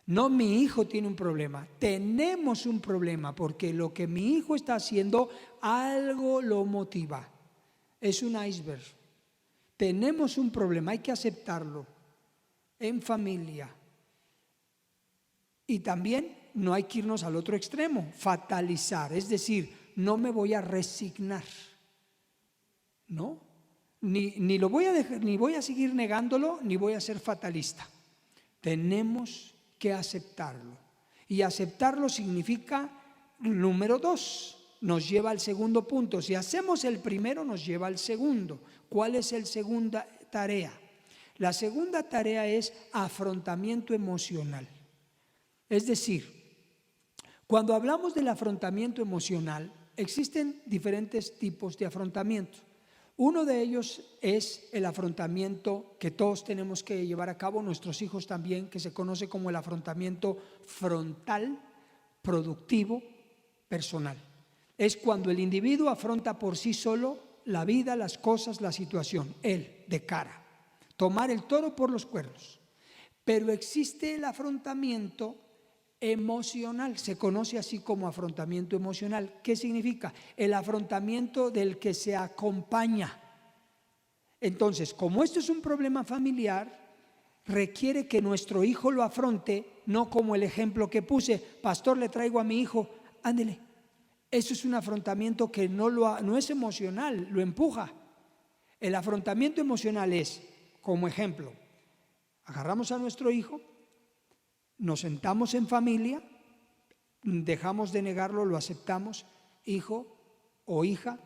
No, mi hijo tiene un problema, tenemos un problema porque lo que mi hijo está haciendo, algo lo motiva. Es un iceberg. Tenemos un problema, hay que aceptarlo en familia. Y también no hay que irnos al otro extremo, fatalizar, es decir, no me voy a resignar, ¿no? Ni lo voy a dejar, ni voy a seguir negándolo, ni voy a ser fatalista. Tenemos que aceptarlo. Y aceptarlo significa, número 2, nos lleva al segundo punto. Si hacemos el primero, nos lleva al segundo. ¿Cuál es la segunda tarea? La segunda tarea es afrontamiento emocional. Es decir, cuando hablamos del afrontamiento emocional, existen diferentes tipos de afrontamiento. Uno de ellos es el afrontamiento que todos tenemos que llevar a cabo, nuestros hijos también, que se conoce como el afrontamiento frontal, productivo, personal. Es cuando el individuo afronta por sí solo la vida, las cosas, la situación, él, de cara. Tomar el toro por los cuernos. Pero existe el afrontamiento emocional, se conoce así como afrontamiento emocional. ¿Qué significa? El afrontamiento del que se acompaña. Entonces, como esto es un problema familiar, requiere que nuestro hijo lo afronte, no como el ejemplo que puse, pastor, le traigo a mi hijo, ándele. Eso es un afrontamiento que no es emocional, lo empuja. El afrontamiento emocional es, como ejemplo, agarramos a nuestro hijo, nos sentamos en familia, dejamos de negarlo, lo aceptamos, hijo o hija,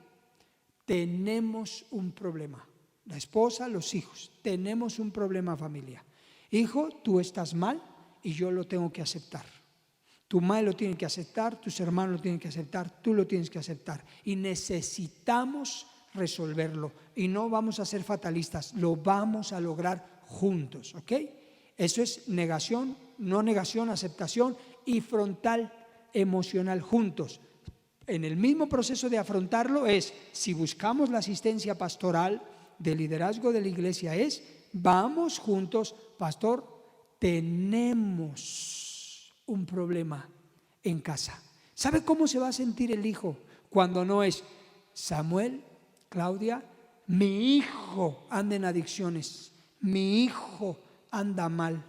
tenemos un problema. La esposa, los hijos, tenemos un problema familia. Hijo, tú estás mal y yo lo tengo que aceptar. Tu madre lo tiene que aceptar, tus hermanos lo tienen que aceptar, tú lo tienes que aceptar. Y necesitamos resolverlo. Y no vamos a ser fatalistas, lo vamos a lograr juntos, ¿ok? Eso es negación, no negación, aceptación y frontal emocional juntos. En el mismo proceso de afrontarlo es, si buscamos la asistencia pastoral del liderazgo de la iglesia, es, vamos juntos, pastor, tenemos un problema en casa. ¿Sabe cómo se va a sentir el hijo cuando no es, Samuel, Claudia, mi hijo anda en adicciones, mi hijo anda mal?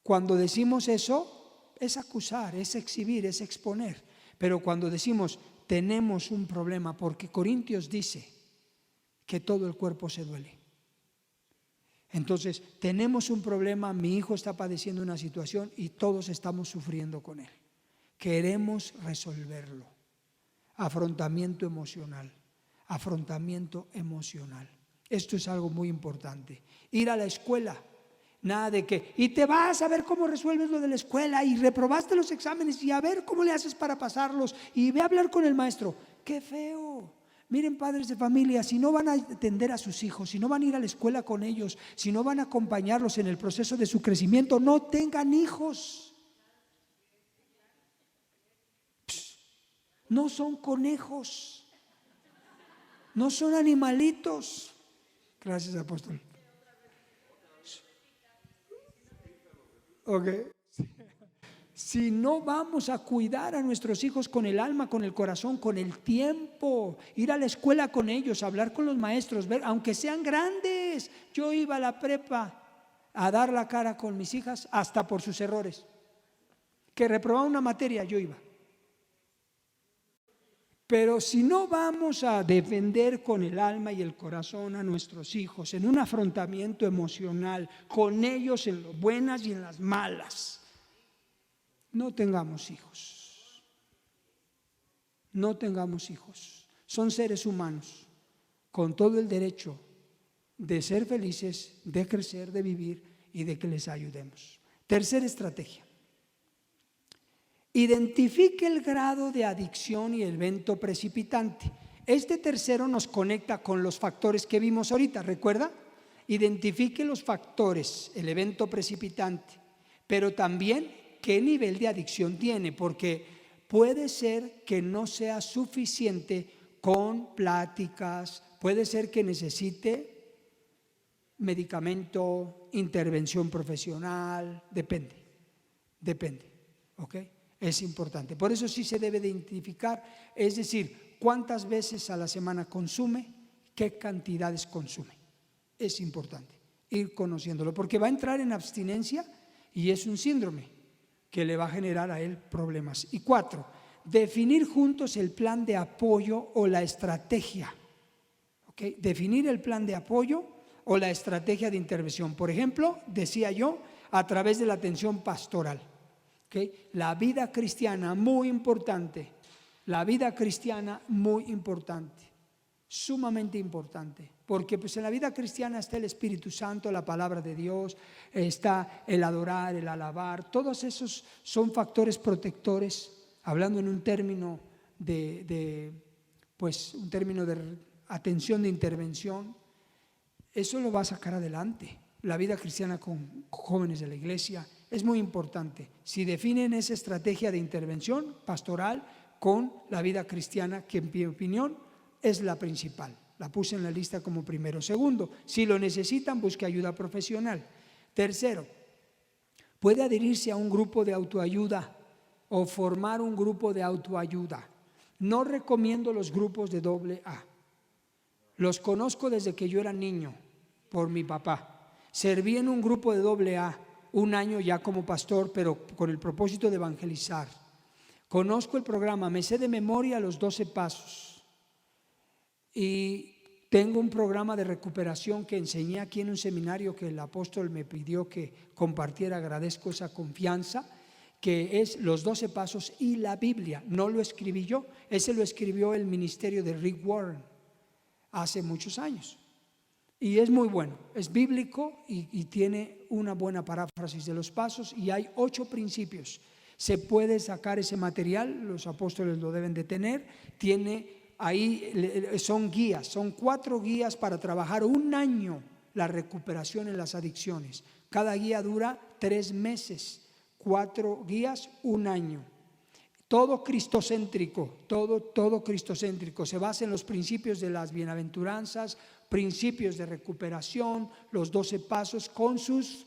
Cuando decimos eso, es acusar, es exhibir, es exponer. Pero cuando decimos, tenemos un problema, porque Corintios dice que todo el cuerpo se duele. Entonces, tenemos un problema, mi hijo está padeciendo una situación y todos estamos sufriendo con él. Queremos resolverlo. Afrontamiento emocional, afrontamiento emocional. Esto es algo muy importante. Ir a la escuela. Nada de que, y te vas a ver cómo resuelves lo de la escuela y reprobaste los exámenes y a ver cómo le haces para pasarlos y ve a hablar con el maestro. ¡Qué feo! Miren, padres de familia, si no van a atender a sus hijos, si no van a ir a la escuela con ellos, si no van a acompañarlos en el proceso de su crecimiento, no tengan hijos. No son conejos, no son animalitos. Gracias, apóstol. Ok. Si no vamos a cuidar a nuestros hijos con el alma, con el corazón, con el tiempo, ir a la escuela con ellos, hablar con los maestros, ver, aunque sean grandes. Yo iba a la prepa a dar la cara con mis hijas hasta por sus errores. Que reprobaba una materia, yo iba. Pero si no vamos a defender con el alma y el corazón a nuestros hijos en un afrontamiento emocional, con ellos en las buenas y en las malas, no tengamos hijos. No tengamos hijos. Son seres humanos con todo el derecho de ser felices, de crecer, de vivir y de que les ayudemos. Tercera estrategia. Identifique el grado de adicción y el evento precipitante. Este tercero nos conecta con los factores que vimos ahorita, ¿recuerda? Identifique los factores, el evento precipitante, pero también qué nivel de adicción tiene, porque puede ser que no sea suficiente con pláticas, puede ser que necesite medicamento, intervención profesional, depende, ¿ok? Es importante. Por eso sí se debe de identificar, es decir, cuántas veces a la semana consume, qué cantidades consume. Es importante ir conociéndolo, porque va a entrar en abstinencia y es un síndrome que le va a generar a él problemas. Y 4, definir juntos el plan de apoyo o la estrategia. ¿Okay? Definir el plan de apoyo o la estrategia de intervención. Por ejemplo, decía yo, a través de la atención pastoral. ¿Okay? La vida cristiana, muy importante. La vida cristiana, muy importante. Sumamente importante. Porque pues en la vida cristiana está el Espíritu Santo, la palabra de Dios, está el adorar, el alabar. Todos esos son factores protectores, hablando en un término un término de atención de intervención. Eso lo va a sacar adelante. La vida cristiana con jóvenes de la iglesia es muy importante. Si definen esa estrategia de intervención pastoral con la vida cristiana, que en mi opinión es la principal. La puse en la lista como primero. Segundo, si lo necesitan, busque ayuda profesional. Tercero, puede adherirse a un grupo de autoayuda o formar un grupo de autoayuda. No recomiendo los grupos de AA. Los conozco desde que yo era niño, por mi papá. Serví en un grupo de AA un año ya como pastor, pero con el propósito de evangelizar. Conozco el programa, me sé de memoria los 12 pasos. Y tengo un programa de recuperación que enseñé aquí en un seminario que el apóstol me pidió que compartiera. Agradezco esa confianza, que es los 12 pasos y la Biblia. No lo escribí yo, ese lo escribió el ministerio de Rick Warren hace muchos años. Y es muy bueno, es bíblico y tiene una buena paráfrasis de los pasos y hay 8 principios. Se puede sacar ese material, los apóstoles lo deben de tener, tiene... Ahí son guías, son 4 guías para trabajar un año la recuperación en las adicciones. Cada guía dura 3 meses, 4 guías, un año. Todo cristocéntrico, todo cristocéntrico. Se basa en los principios de las bienaventuranzas, principios de recuperación, los 12 pasos con sus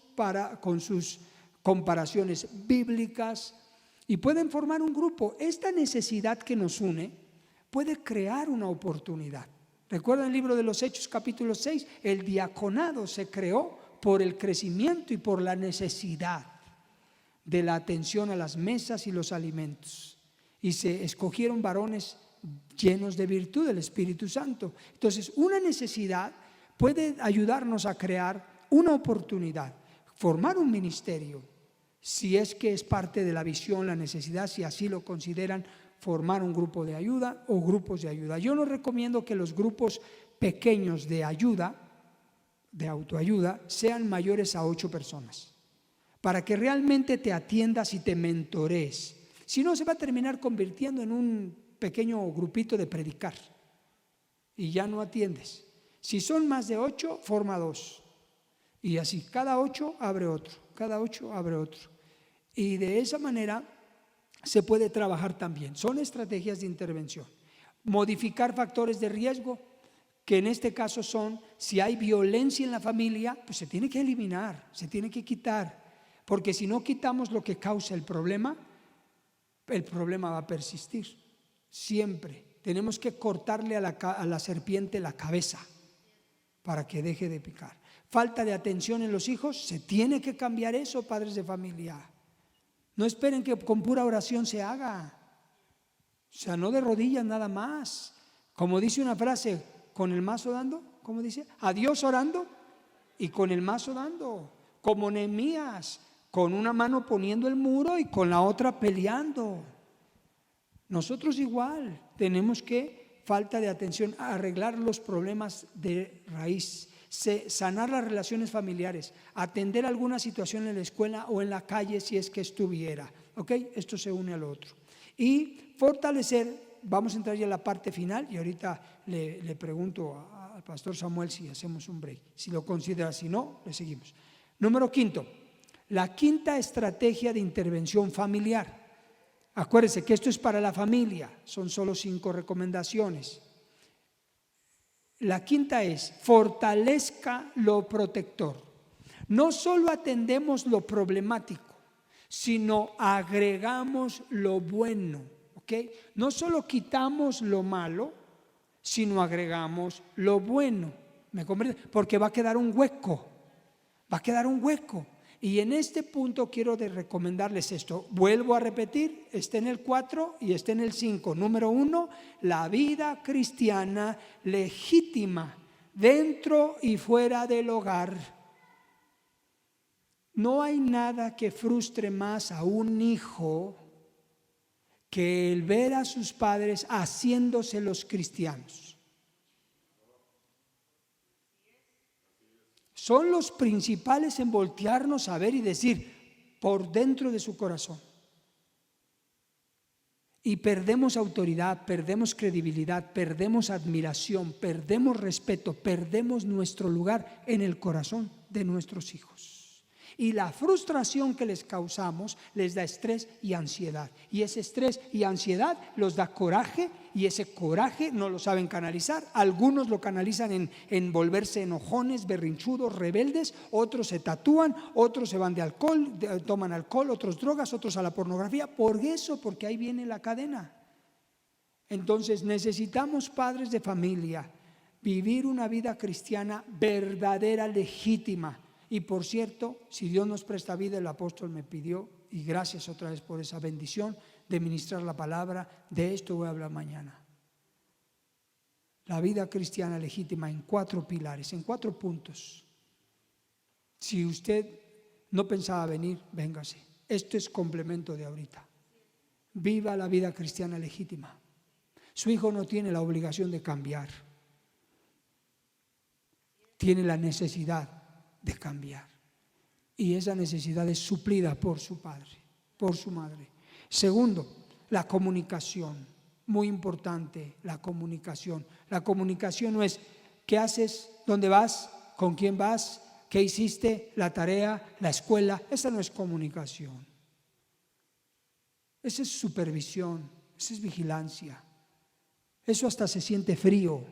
comparaciones bíblicas. Y pueden formar un grupo. Esta necesidad que nos une puede crear una oportunidad. Recuerda el libro de los Hechos capítulo 6, el diaconado se creó por el crecimiento y por la necesidad de la atención a las mesas y los alimentos. Y se escogieron varones llenos de virtud del Espíritu Santo. Entonces, una necesidad puede ayudarnos a crear una oportunidad, formar un ministerio, si es que es parte de la visión, la necesidad, si así lo consideran, formar un grupo de ayuda o grupos de ayuda. Yo no recomiendo que los grupos pequeños de ayuda, de autoayuda, sean mayores a 8 personas, para que realmente te atiendas y te mentorees. Si no, se va a terminar convirtiendo en un pequeño grupito de predicar y ya no atiendes. Si son más de 8, forma 2 y así, cada 8 abre otro, cada 8 abre otro. Y de esa manera se puede trabajar también. Son estrategias de intervención. Modificar factores de riesgo, que en este caso son, si hay violencia en la familia, pues se tiene que eliminar, se tiene que quitar, porque si no quitamos lo que causa el problema va a persistir. Siempre tenemos que cortarle a la serpiente la cabeza para que deje de picar. Falta de atención en los hijos, se tiene que cambiar eso, padres de familia. No esperen que con pura oración se haga. O sea, no de rodillas nada más. Como dice una frase, con el mazo dando, ¿cómo dice? A Dios orando y con el mazo dando. Como Nehemías, con una mano poniendo el muro y con la otra peleando. Nosotros igual tenemos que falta de atención, arreglar los problemas de raíz, sanar las relaciones familiares, atender alguna situación en la escuela o en la calle si es que estuviera. ¿Ok? Esto se une al otro. Y fortalecer, vamos a entrar ya a la parte final y ahorita le pregunto al pastor Samuel si hacemos un break. Si lo considera, si no, le seguimos. Número 5, la quinta estrategia de intervención familiar. Acuérdense que esto es para la familia, son solo 5 recomendaciones. La quinta es, fortalezca lo protector. No solo atendemos lo problemático, sino agregamos lo bueno. ¿Ok? No solo quitamos lo malo, sino agregamos lo bueno. ¿Me comprende? Porque va a quedar un hueco. Va a quedar un hueco. Y en este punto quiero recomendarles esto. Vuelvo a repetir, está en el 4 y está en el 5. Número 1, la vida cristiana legítima dentro y fuera del hogar. No hay nada que frustre más a un hijo que el ver a sus padres haciéndose los cristianos. Son los principales en voltearnos a ver y decir por dentro de su corazón. Y perdemos autoridad, perdemos credibilidad, perdemos admiración, perdemos respeto, perdemos nuestro lugar en el corazón de nuestros hijos. Y la frustración que les causamos les da estrés y ansiedad. Y ese estrés y ansiedad los da coraje y ese coraje no lo saben canalizar. Algunos lo canalizan en volverse enojones, berrinchudos, rebeldes. Otros se tatúan, otros se van de alcohol, toman alcohol, otros drogas, otros a la pornografía. Por eso, porque ahí viene la cadena. Entonces necesitamos, padres de familia, vivir una vida cristiana verdadera, legítima. Y por cierto, si Dios nos presta vida, el apóstol me pidió, y gracias otra vez por esa bendición de ministrar la palabra, de esto voy a hablar mañana. La vida cristiana legítima en 4 pilares, en 4 puntos. Si usted no pensaba venir, véngase. Esto es complemento de ahorita. Viva la vida cristiana legítima. Su hijo no tiene la obligación de cambiar. Tiene la necesidad de cambiar. Y esa necesidad es suplida por su padre, por su madre. Segundo, la comunicación. Muy importante, la comunicación. La comunicación no es ¿qué haces? ¿Dónde vas? ¿Con quién vas? ¿Qué hiciste? La tarea, la escuela. Esa no es comunicación. Esa es supervisión, esa es vigilancia. Eso hasta se siente frío.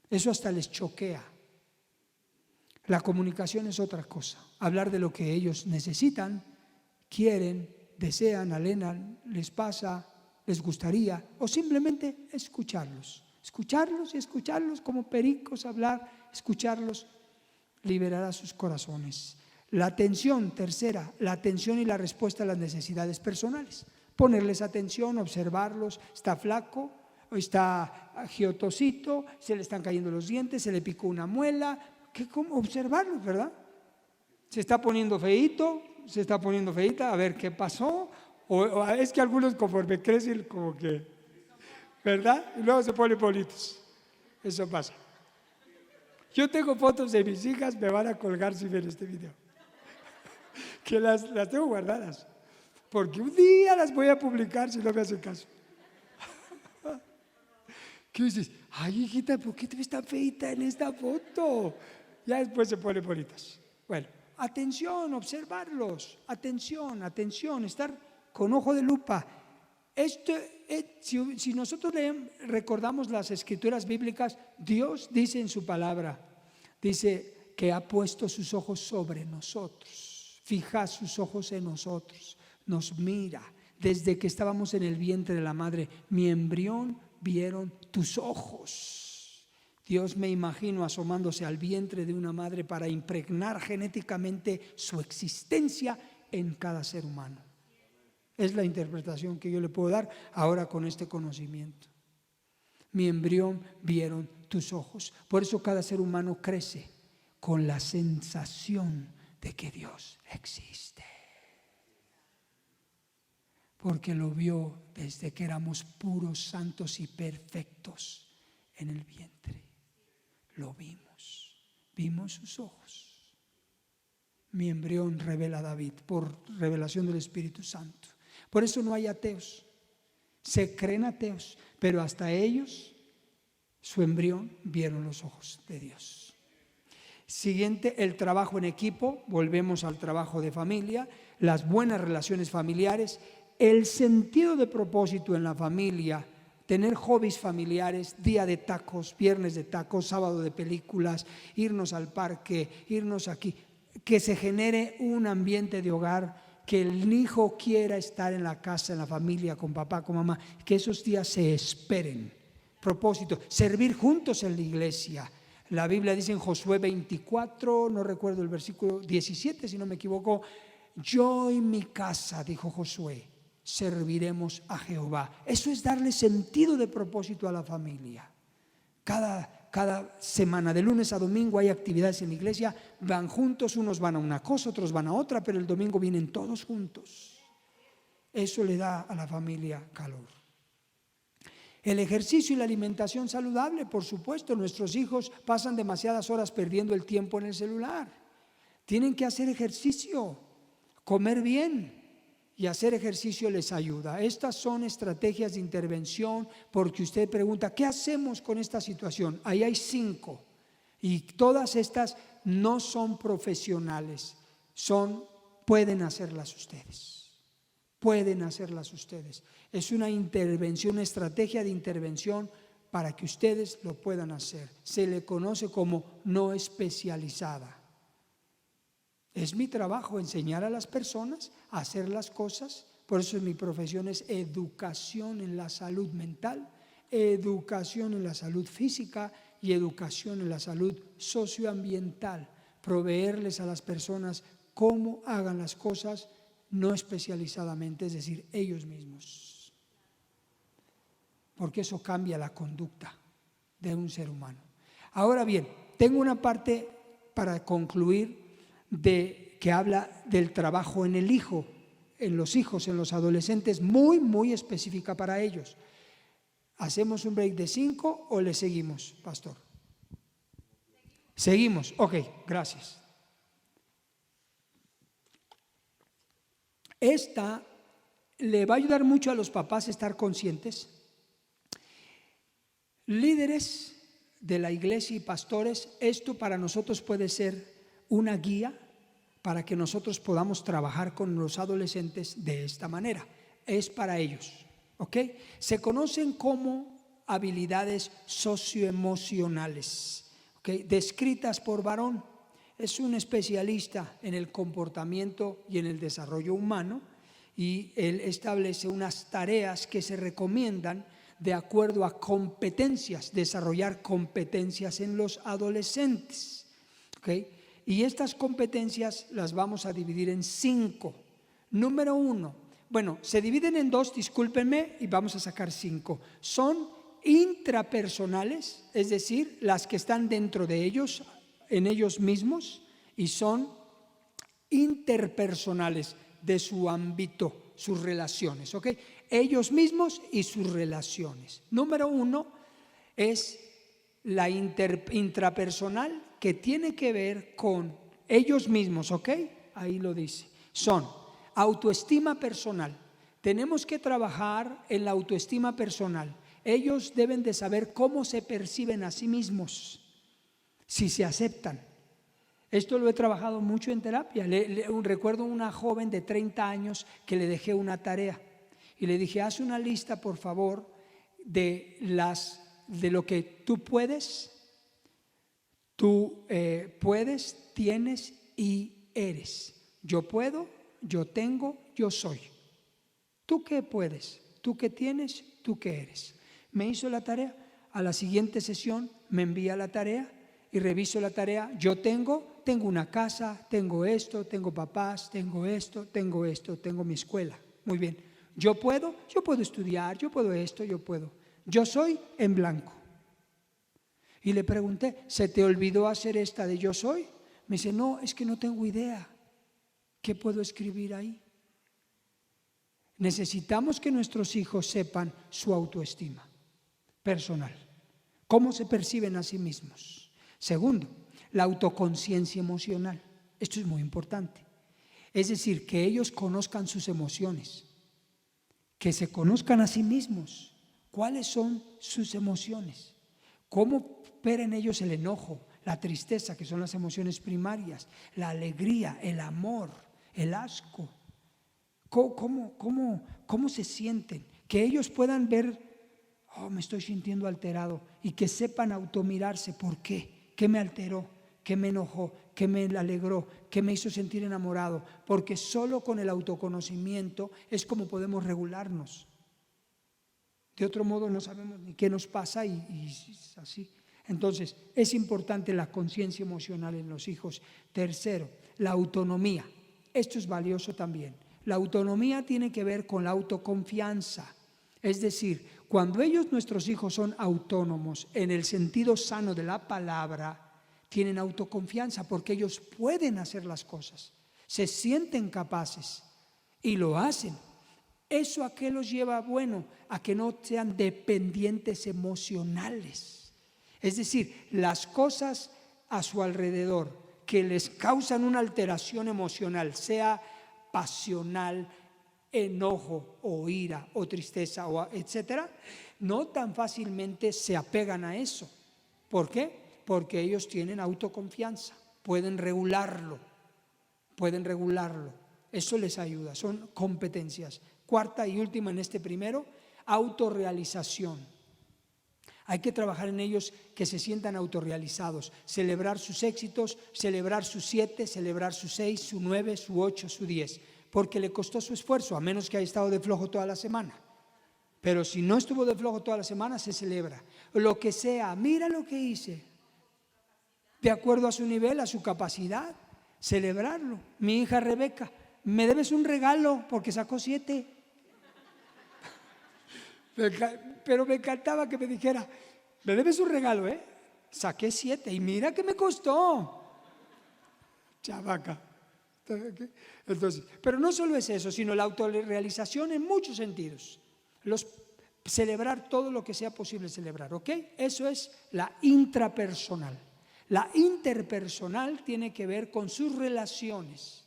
Eso hasta les choquea. La comunicación es otra cosa, hablar de lo que ellos necesitan, quieren, desean, anhelan, les pasa, les gustaría, o simplemente escucharlos. Escucharlos y escucharlos como pericos hablar, escucharlos liberará sus corazones. La atención, tercera, la atención y la respuesta a las necesidades personales. Ponerles atención, observarlos, está flaco, está agiotosito, se le están cayendo los dientes, se le picó una muela. ¿Cómo observarlos, verdad? Se está poniendo feíto, se está poniendo feíta, a ver qué pasó. O es que algunos conforme crecen como que, ¿verdad? Y luego se ponen bonitos. Eso pasa. Yo tengo fotos de mis hijas, me van a colgar si ven este video. Que las tengo guardadas. Porque un día las voy a publicar si no me hacen caso. ¿Qué dices? Ay, hijita, ¿por qué te ves tan feita en esta foto? Ya después se ponen bonitas. Bueno, atención, observarlos. Atención, estar con ojo de lupa. Si nosotros recordamos las escrituras bíblicas, Dios dice en su palabra, dice que ha puesto sus ojos sobre nosotros. Fija sus ojos en nosotros. Nos mira. Desde que estábamos en el vientre de la madre, mi embrión vieron tus ojos. Dios, me imagino asomándose al vientre de una madre para impregnar genéticamente su existencia en cada ser humano. Es la interpretación que yo le puedo dar ahora con este conocimiento. Mi embrión vieron tus ojos. Por eso cada ser humano crece con la sensación de que Dios existe. porque lo vio desde que éramos puros, santos y perfectos en el vientre. Lo vimos sus ojos. Mi embrión, revela David, por revelación del Espíritu Santo. Por eso no hay ateos. Se creen ateos, pero hasta ellos, su embrión, vieron los ojos de Dios. Siguiente, el trabajo en equipo. Volvemos al trabajo de familia, las buenas relaciones familiares, el sentido de propósito en la familia, tener hobbies familiares, día de tacos, viernes de tacos, sábado de películas, irnos al parque, irnos aquí, que se genere un ambiente de hogar, que el hijo quiera estar en la casa, en la familia, con papá, con mamá, que esos días se esperen. Propósito, servir juntos en la iglesia. La Biblia dice en Josué 24, no recuerdo el versículo 17 si no me equivoco, yo y mi casa, dijo Josué, serviremos a Jehová. Eso es darle sentido de propósito a la familia. Cada semana, de lunes a domingo, hay actividades en la iglesia, van juntos, unos van a una cosa, otros van a otra, pero el domingo vienen todos juntos. Eso le da a la familia calor. El ejercicio y la alimentación saludable, por supuesto. Nuestros hijos pasan demasiadas horas perdiendo el tiempo en el celular. Tienen que hacer ejercicio, comer bien. Y hacer ejercicio les ayuda. Estas son estrategias de intervención, porque usted pregunta, ¿qué hacemos con esta situación? Ahí hay 5. Y todas estas no son profesionales, pueden hacerlas ustedes. Pueden hacerlas ustedes. Es una intervención, una estrategia de intervención para que ustedes lo puedan hacer. Se le conoce como no especializada. Es mi trabajo enseñar a las personas a hacer las cosas. Por eso mi profesión es educación en la salud mental, educación en la salud física y educación en la salud socioambiental. Proveerles a las personas cómo hagan las cosas no especializadamente, es decir, ellos mismos. Porque eso cambia la conducta de un ser humano. Ahora bien, tengo una parte para concluir que habla del trabajo en el hijo, en los hijos, en los adolescentes, muy específica para ellos. ¿Hacemos un break de 5 o le seguimos, pastor? Seguimos, ok, gracias. Esta le va a ayudar mucho a los papás a estar conscientes. Líderes de la iglesia y pastores, esto para nosotros puede ser una guía para que nosotros podamos trabajar con los adolescentes de esta manera. Es para ellos, ¿ok? Se conocen como habilidades socioemocionales, ¿ok? Descritas por Barón. Es un especialista en el comportamiento y en el desarrollo humano, y él establece unas tareas que se recomiendan de acuerdo a competencias, desarrollar competencias en los adolescentes, ¿ok? Y estas competencias las vamos a dividir en 5. Número 1, bueno, se dividen en 2, discúlpenme, y vamos a sacar 5. Son intrapersonales, es decir, las que están dentro de ellos, en ellos mismos, y son interpersonales, de su ámbito, sus relaciones, ¿ok? Ellos mismos y sus relaciones. Número 1 es la intrapersonal, que tiene que ver con ellos mismos, ¿ok? Ahí lo dice. Son autoestima personal. Tenemos que trabajar en la autoestima personal. Ellos deben de saber cómo se perciben a sí mismos, si se aceptan. Esto lo he trabajado mucho en terapia. Recuerdo una joven de 30 años que le dejé una tarea y le dije, haz una lista, por favor, de lo que tú puedes, tienes y eres. Yo puedo, yo tengo, yo soy. ¿Tú qué puedes? ¿Tú qué tienes? ¿Tú qué eres? Me hizo la tarea. A la siguiente sesión me envía la tarea y reviso la tarea. Yo tengo una casa, tengo esto, tengo papás, tengo esto, tengo mi escuela. Muy bien. Yo puedo estudiar, yo puedo esto, yo puedo. Yo soy en blanco. Y le pregunté, ¿se te olvidó hacer esta de yo soy? Me dice, no, es que no tengo idea. ¿Qué puedo escribir ahí? Necesitamos que nuestros hijos sepan su autoestima personal, cómo se perciben a sí mismos. Segundo, la autoconciencia emocional. Esto es muy importante. Es decir, que ellos conozcan sus emociones, que se conozcan a sí mismos. ¿Cuáles son sus emociones? ¿Cómo operan ellos el enojo, la tristeza, que son las emociones primarias, la alegría, el amor, el asco? ¿Cómo se sienten? Que ellos puedan ver, me estoy sintiendo alterado, y que sepan automirarse. ¿Por qué? ¿Qué me alteró? ¿Qué me enojó? ¿Qué me alegró? ¿Qué me hizo sentir enamorado? Porque solo con el autoconocimiento es como podemos regularnos. De otro modo no sabemos ni qué nos pasa y es así. Entonces es importante la conciencia emocional en los hijos. Tercero, la autonomía. Esto es valioso también. La autonomía tiene que ver con la autoconfianza. Es decir, cuando nuestros hijos son autónomos en el sentido sano de la palabra, tienen autoconfianza porque ellos pueden hacer las cosas, se sienten capaces y lo hacen. ¿Eso a qué los lleva? Bueno, a que no sean dependientes emocionales. Es decir, las cosas a su alrededor que les causan una alteración emocional, sea pasional, enojo o ira o tristeza, etcétera, no tan fácilmente se apegan a eso. ¿Por qué? Porque ellos tienen autoconfianza, pueden regularlo. Eso les ayuda, son competencias. Cuarta y última en este primero, autorrealización. Hay que trabajar en ellos que se sientan autorrealizados, celebrar sus éxitos, celebrar sus 7, celebrar sus 6, su 9, su 8, su 10, porque le costó su esfuerzo, a menos que haya estado de flojo toda la semana. Pero si no estuvo de flojo toda la semana, se celebra. Lo que sea, mira lo que hice, de acuerdo a su nivel, a su capacidad, celebrarlo. Mi hija Rebeca, me debes un regalo porque sacó 7. Pero me encantaba que me dijera, me debes un regalo, saqué 7 y mira que me costó. Chavaca. Entonces, pero no solo es eso, sino la autorrealización en muchos sentidos. Celebrar todo lo que sea posible celebrar, ¿ok? Eso es la intrapersonal. La interpersonal tiene que ver con sus relaciones.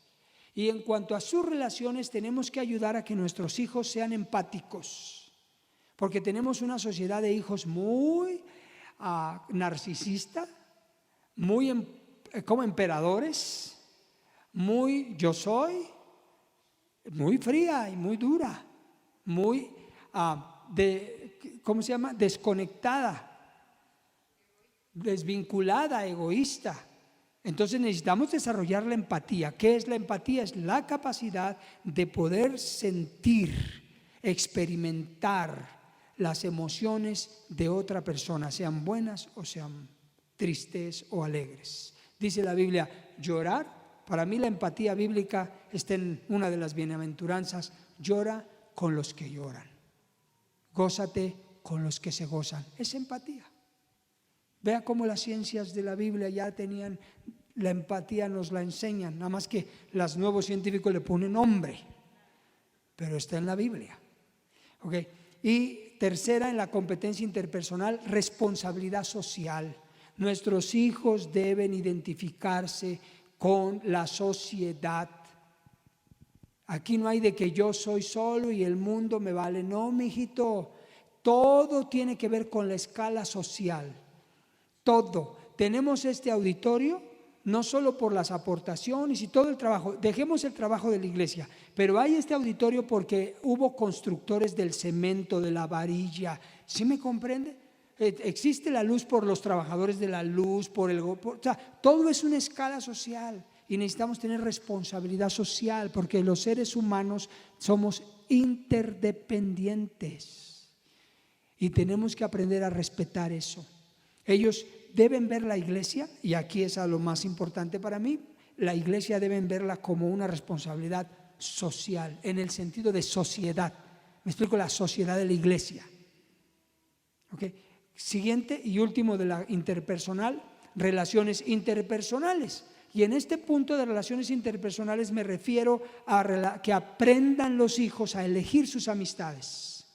Y en cuanto a sus relaciones, tenemos que ayudar a que nuestros hijos sean empáticos. Porque tenemos una sociedad de hijos muy narcisista, muy como emperadores, muy yo soy, muy fría y muy dura, muy desconectada, desvinculada, egoísta. Entonces necesitamos desarrollar la empatía. ¿Qué es la empatía? Es la capacidad de poder sentir, experimentar las emociones de otra persona, sean buenas o sean tristes o alegres. Dice la Biblia, llorar. Para mí la empatía bíblica está en una de las bienaventuranzas: llora con los que lloran, gózate con los que se gozan. Es empatía. Vea cómo las ciencias de la Biblia ya tenían la empatía, nos la enseñan, nada más que los nuevos científicos le ponen nombre, pero está en la Biblia. ¿Okay? Y tercera, en la competencia interpersonal, responsabilidad social. Nuestros hijos deben identificarse con la sociedad. Aquí no hay de que yo soy solo y el mundo me vale. No, mijito, todo tiene que ver con la escala social. Todo. Tenemos este auditorio no solo por las aportaciones y todo el trabajo, dejemos el trabajo de la iglesia, pero hay este auditorio porque hubo constructores del cemento, de la varilla. ¿Sí me comprende? Existe la luz por los trabajadores de la luz, todo es una escala social y necesitamos tener responsabilidad social porque los seres humanos somos interdependientes y tenemos que aprender a respetar eso. Ellos deben ver la iglesia, y aquí es a lo más importante para mí, la iglesia deben verla como una responsabilidad social, en el sentido de sociedad. Me explico, la sociedad de la iglesia. ¿Okay? Siguiente y último de la interpersonal, relaciones interpersonales. Y en este punto de relaciones interpersonales me refiero a que aprendan los hijos a elegir sus amistades,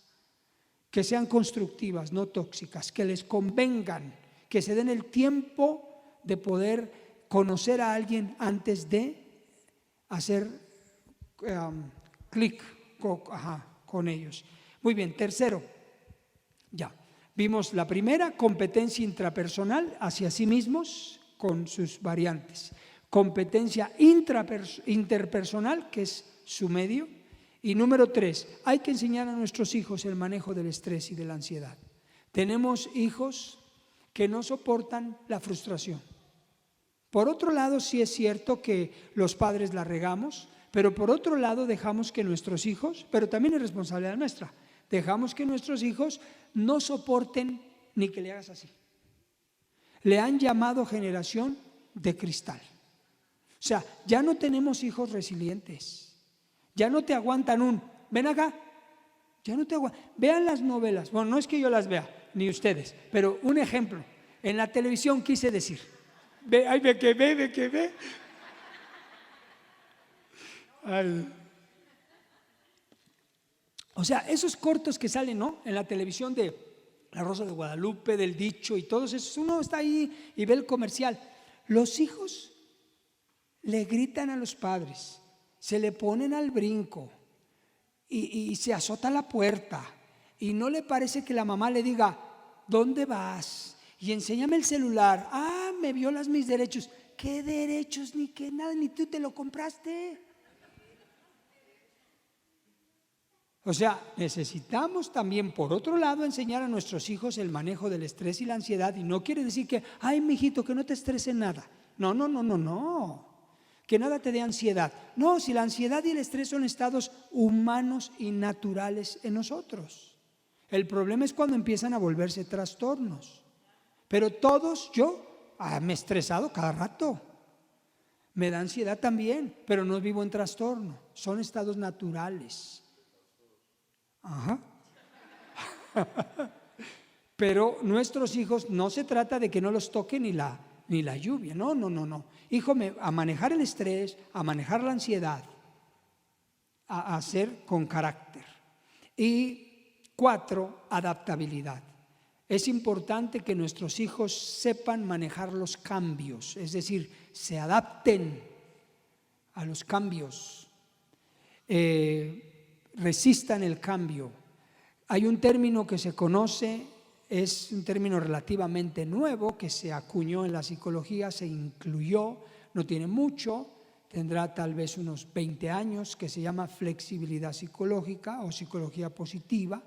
que sean constructivas, no tóxicas, que les convengan, que se den el tiempo de poder conocer a alguien antes de hacer clic con ellos. Muy bien, tercero, ya vimos la primera, competencia intrapersonal hacia sí mismos con sus variantes. Competencia interpersonal, que es su medio. Y número 3, hay que enseñar a nuestros hijos el manejo del estrés y de la ansiedad. Tenemos hijos que no soportan la frustración. Por otro lado, sí es cierto que los padres la regamos, pero por otro lado dejamos que nuestros hijos, pero también es responsabilidad nuestra, dejamos que nuestros hijos no soporten ni que le hagas así. Le han llamado generación de cristal. O sea, ya no tenemos hijos resilientes. Ya no te aguantan ven acá. Ya no te aguantan. Vean las novelas. Bueno, no es que yo las vea, ni ustedes, pero un ejemplo. En la televisión quise decir. Ay, ve que ve. Ay. O sea, esos cortos que salen, ¿no? En la televisión de La Rosa de Guadalupe, del Dicho y todos esos, uno está ahí y ve el comercial. Los hijos le gritan a los padres, se le ponen al brinco y se azota la puerta y no le parece que la mamá le diga, ¿dónde vas? Y enséñame el celular. Me violas mis derechos. ¿Qué derechos? Ni que nada, ni tú te lo compraste. O sea, necesitamos también, por otro lado, enseñar a nuestros hijos el manejo del estrés y la ansiedad. Y no quiere decir que, mijito, que no te estrese nada. No. Que nada te dé ansiedad. No, si la ansiedad y el estrés son estados humanos y naturales en nosotros. El problema es cuando empiezan a volverse trastornos. Pero yo me he estresado cada rato. Me da ansiedad también, pero no vivo en trastorno. Son estados naturales. Pero nuestros hijos, no se trata de que no los toque ni la lluvia. No. Hijo, a manejar el estrés, a manejar la ansiedad, a hacer con carácter. Y 4, adaptabilidad. Es importante que nuestros hijos sepan manejar los cambios, es decir, se adapten a los cambios, resistan el cambio. Hay un término que se conoce, es un término relativamente nuevo que se acuñó en la psicología, se incluyó, no tiene mucho, tendrá tal vez unos 20 años, que se llama flexibilidad psicológica o psicología positiva.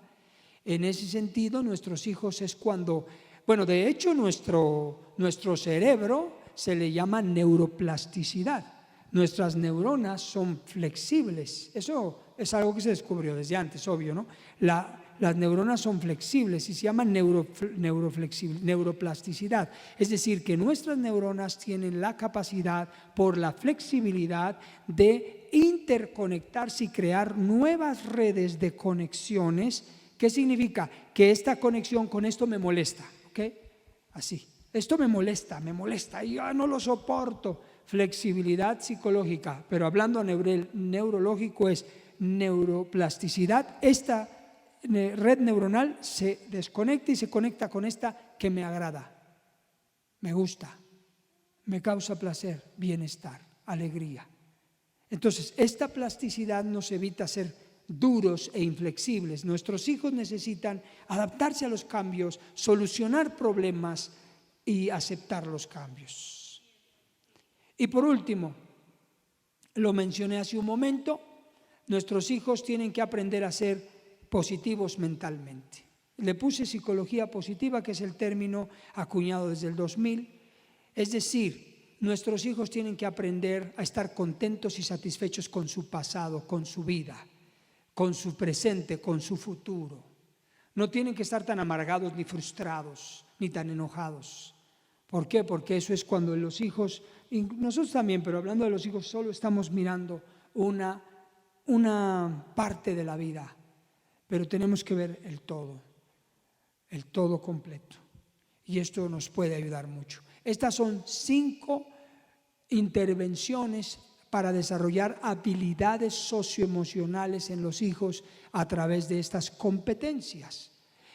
En ese sentido, nuestros hijos es cuando, de hecho nuestro cerebro se le llama neuroplasticidad. Nuestras neuronas son flexibles. Eso es algo que se descubrió desde antes, obvio, ¿no? Las neuronas son flexibles y se llama neuroplasticidad. Es decir, que nuestras neuronas tienen la capacidad, por la flexibilidad, de interconectarse y crear nuevas redes de conexiones. ¿Qué significa? Que esta conexión con esto me molesta, ¿ok? Así. Esto me molesta y yo no lo soporto. Flexibilidad psicológica, pero hablando a neurológico es neuroplasticidad. Esta red neuronal se desconecta y se conecta con esta que me agrada, me gusta, me causa placer, bienestar, alegría. Entonces, esta plasticidad nos evita ser duros e inflexibles. Nuestros hijos necesitan adaptarse a los cambios, solucionar problemas y aceptar los cambios. Y por último, lo mencioné hace un momento, nuestros hijos tienen que aprender a ser positivos mentalmente. Le puse psicología positiva, que es el término acuñado desde el 2000. Es decir, nuestros hijos tienen que aprender a estar contentos y satisfechos con su pasado, con su vida, con su presente, con su futuro. No tienen que estar tan amargados, ni frustrados, ni tan enojados. ¿Por qué? Porque eso es cuando los hijos, y nosotros también, pero hablando de los hijos, solo estamos mirando una parte de la vida, pero tenemos que ver el todo completo. Y esto nos puede ayudar mucho. Estas son 5 intervenciones para desarrollar habilidades socioemocionales en los hijos a través de estas competencias.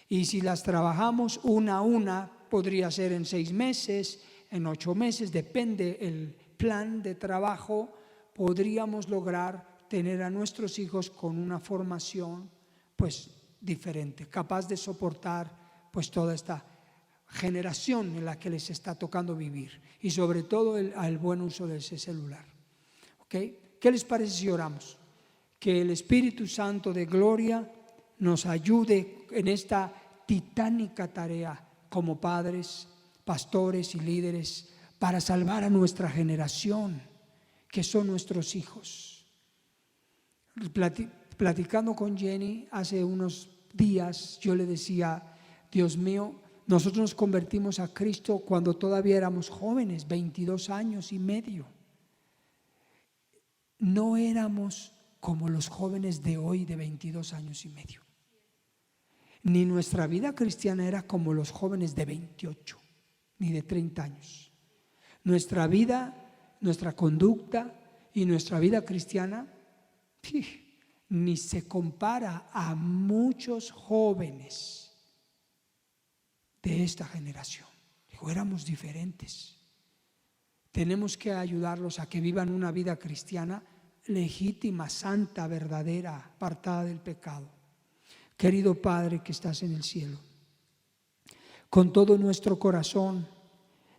Y si las trabajamos una a una, podría ser en 6 meses, en 8 meses, depende el plan de trabajo, podríamos lograr tener a nuestros hijos con una formación pues diferente, capaz de soportar pues toda esta generación en la que les está tocando vivir, y sobre todo el buen uso de ese celular. ¿Okay? ¿Qué les parece si oramos? Que el Espíritu Santo de gloria nos ayude en esta titánica tarea como padres, pastores y líderes para salvar a nuestra generación, que son nuestros hijos. Platicando con Jenny hace unos días, yo le decía, Dios mío, nosotros nos convertimos a Cristo cuando todavía éramos jóvenes, 22 años y medio. No éramos como los jóvenes de hoy de 22 años y medio. Ni nuestra vida cristiana era como los jóvenes de 28, ni de 30 años. Nuestra vida, nuestra conducta y nuestra vida cristiana ni se compara a muchos jóvenes de esta generación. Digo, éramos diferentes. Tenemos que ayudarlos a que vivan una vida cristiana legítima, santa, verdadera, apartada del pecado. Querido Padre que estás en el cielo, con todo nuestro corazón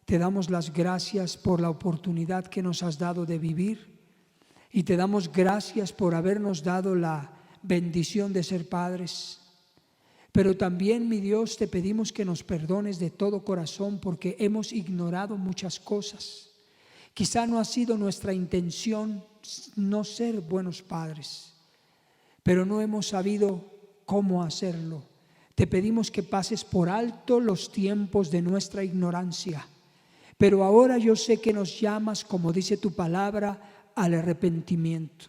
te damos las gracias por la oportunidad que nos has dado de vivir, y te damos gracias por habernos dado la bendición de ser padres. Pero también, mi Dios, te pedimos que nos perdones de todo corazón porque hemos ignorado muchas cosas. Quizá no ha sido nuestra intención no ser buenos padres, pero no hemos sabido cómo hacerlo. Te pedimos que pases por alto los tiempos de nuestra ignorancia, pero ahora yo sé que nos llamas, como dice tu palabra, al arrepentimiento,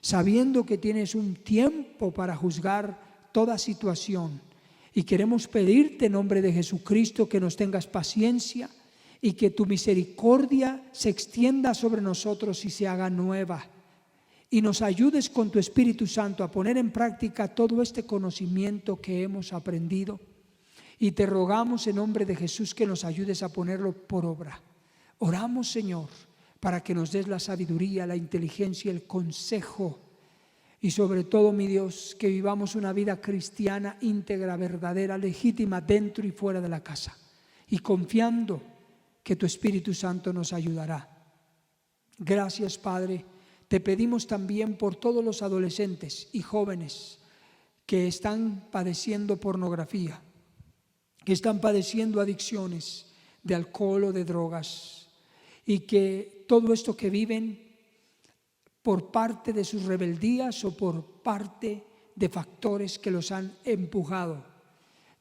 sabiendo que tienes un tiempo para juzgar toda situación, y queremos pedirte en nombre de Jesucristo que nos tengas paciencia y que tu misericordia se extienda sobre nosotros y se haga nueva, y nos ayudes con tu Espíritu Santo a poner en práctica todo este conocimiento que hemos aprendido, y te rogamos en nombre de Jesús que nos ayudes a ponerlo por obra. Oramos, Señor, para que nos des la sabiduría, la inteligencia, el consejo, y sobre todo, mi Dios, que vivamos una vida cristiana íntegra, verdadera, legítima, dentro y fuera de la casa, y confiando que tu Espíritu Santo nos ayudará. Gracias, Padre. Te pedimos también por todos los adolescentes y jóvenes que están padeciendo pornografía, que están padeciendo adicciones de alcohol o de drogas, y que todo esto que viven por parte de sus rebeldías o por parte de factores que los han empujado,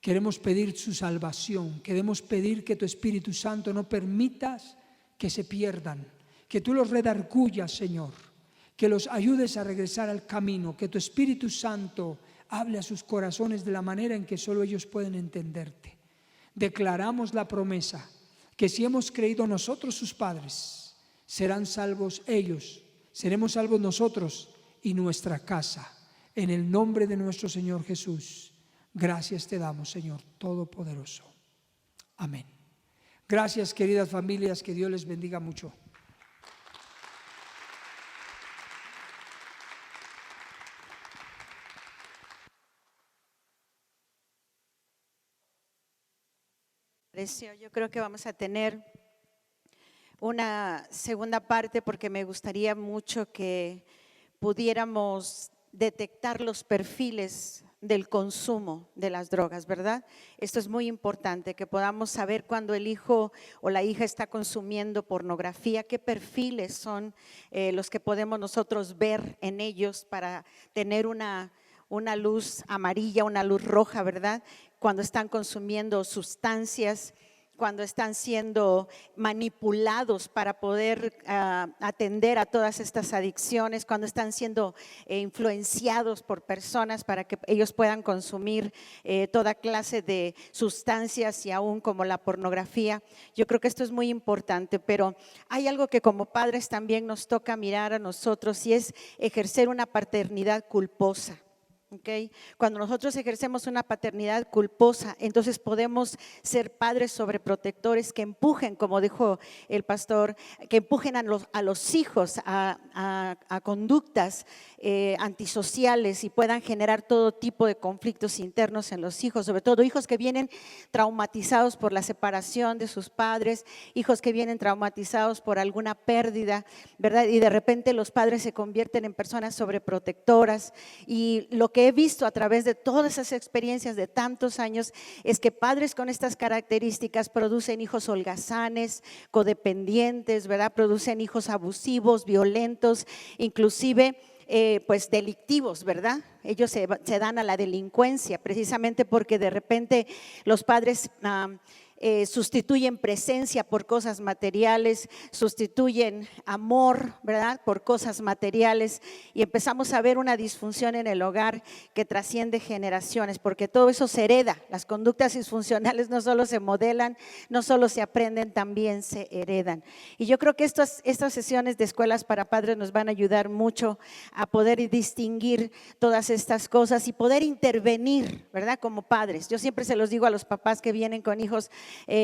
queremos pedir su salvación, queremos pedir que tu Espíritu Santo no permitas que se pierdan, que tú los redargullas, Señor, que los ayudes a regresar al camino, que tu Espíritu Santo hable a sus corazones de la manera en que solo ellos pueden entenderte. Declaramos la promesa que si hemos creído nosotros, sus padres, serán salvos ellos, seremos salvos nosotros y nuestra casa. En el nombre de nuestro Señor Jesús, gracias te damos, Señor Todopoderoso. Amén. Gracias, queridas familias, que Dios les bendiga mucho. Yo creo que vamos a tener una segunda parte porque me gustaría mucho que pudiéramos detectar los perfiles del consumo de las drogas, ¿verdad? Esto es muy importante, que podamos saber cuando el hijo o la hija está consumiendo pornografía, qué perfiles son los que podemos nosotros ver en ellos para tener una luz amarilla, una luz roja, ¿verdad? Cuando están consumiendo sustancias cuando están siendo manipulados para poder atender a todas estas adicciones, cuando están siendo influenciados por personas para que ellos puedan consumir toda clase de sustancias y aún como la pornografía. Yo creo que esto es muy importante, pero hay algo que como padres también nos toca mirar a nosotros y es ejercer una paternidad culposa. Okay. Cuando nosotros ejercemos una paternidad culposa, entonces podemos ser padres sobreprotectores que empujen, como dijo el pastor, que empujen a los hijos a conductas antisociales y puedan generar todo tipo de conflictos internos en los hijos, sobre todo hijos que vienen traumatizados por la separación de sus padres, hijos que vienen traumatizados por alguna pérdida, ¿verdad? Y de repente los padres se convierten en personas sobreprotectoras, y lo que he visto a través de todas esas experiencias de tantos años es que padres con estas características producen hijos holgazanes, codependientes, ¿verdad? Producen hijos abusivos, violentos, inclusive pues delictivos, ¿verdad? Ellos se dan a la delincuencia precisamente porque de repente los padres sustituyen presencia por cosas materiales, sustituyen amor, ¿verdad?, por cosas materiales, y empezamos a ver una disfunción en el hogar que trasciende generaciones, porque todo eso se hereda. Las conductas disfuncionales no solo se modelan, no solo se aprenden, también se heredan. Y yo creo que estas sesiones de escuelas para padres nos van a ayudar mucho a poder distinguir todas estas cosas y poder intervenir, ¿verdad?, como padres. Yo siempre se los digo a los papás que vienen con hijos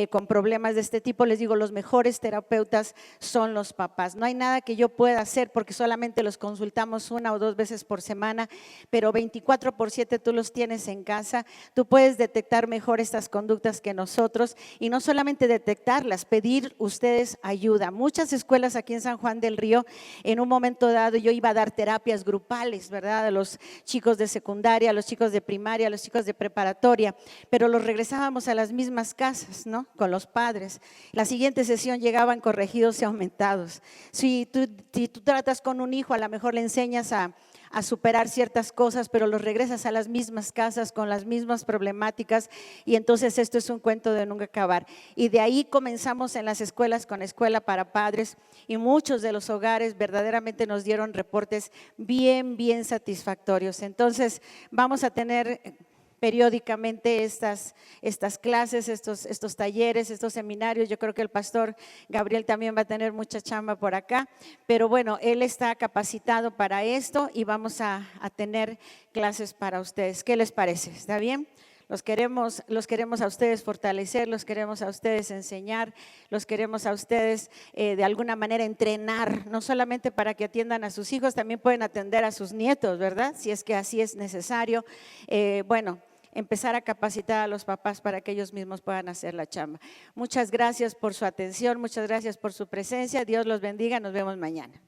con problemas de este tipo, les digo, los mejores terapeutas son los papás. No hay nada que yo pueda hacer porque solamente los consultamos 1 o 2 veces por semana, pero 24/7 tú los tienes en casa. Tú puedes detectar mejor estas conductas que nosotros, y no solamente detectarlas, pedir ustedes ayuda. Muchas escuelas aquí en San Juan del Río, en un momento dado yo iba a dar terapias grupales, ¿verdad?, a los chicos de secundaria, a los chicos de primaria, a los chicos de preparatoria, pero los regresábamos a las mismas casas, ¿no?, con los padres. La siguiente sesión llegaban corregidos y aumentados. Si tú tratas con un hijo, a lo mejor le enseñas a superar ciertas cosas, pero los regresas a las mismas casas con las mismas problemáticas, y entonces esto es un cuento de nunca acabar. Y de ahí comenzamos en las escuelas con Escuela para Padres, y muchos de los hogares verdaderamente nos dieron reportes bien satisfactorios. Entonces vamos a tener periódicamente estas clases, estos talleres, estos seminarios. Yo creo que el pastor Gabriel también va a tener mucha chamba por acá, pero bueno, él está capacitado para esto y vamos a tener clases para ustedes. ¿Qué les parece? ¿Está bien? Los queremos a ustedes fortalecer, los queremos a ustedes enseñar, los queremos a ustedes de alguna manera entrenar, no solamente para que atiendan a sus hijos, también pueden atender a sus nietos, ¿verdad?, si es que así es necesario. Empezar a capacitar a los papás para que ellos mismos puedan hacer la chamba. Muchas gracias por su atención, muchas gracias por su presencia. Dios los bendiga, nos vemos mañana.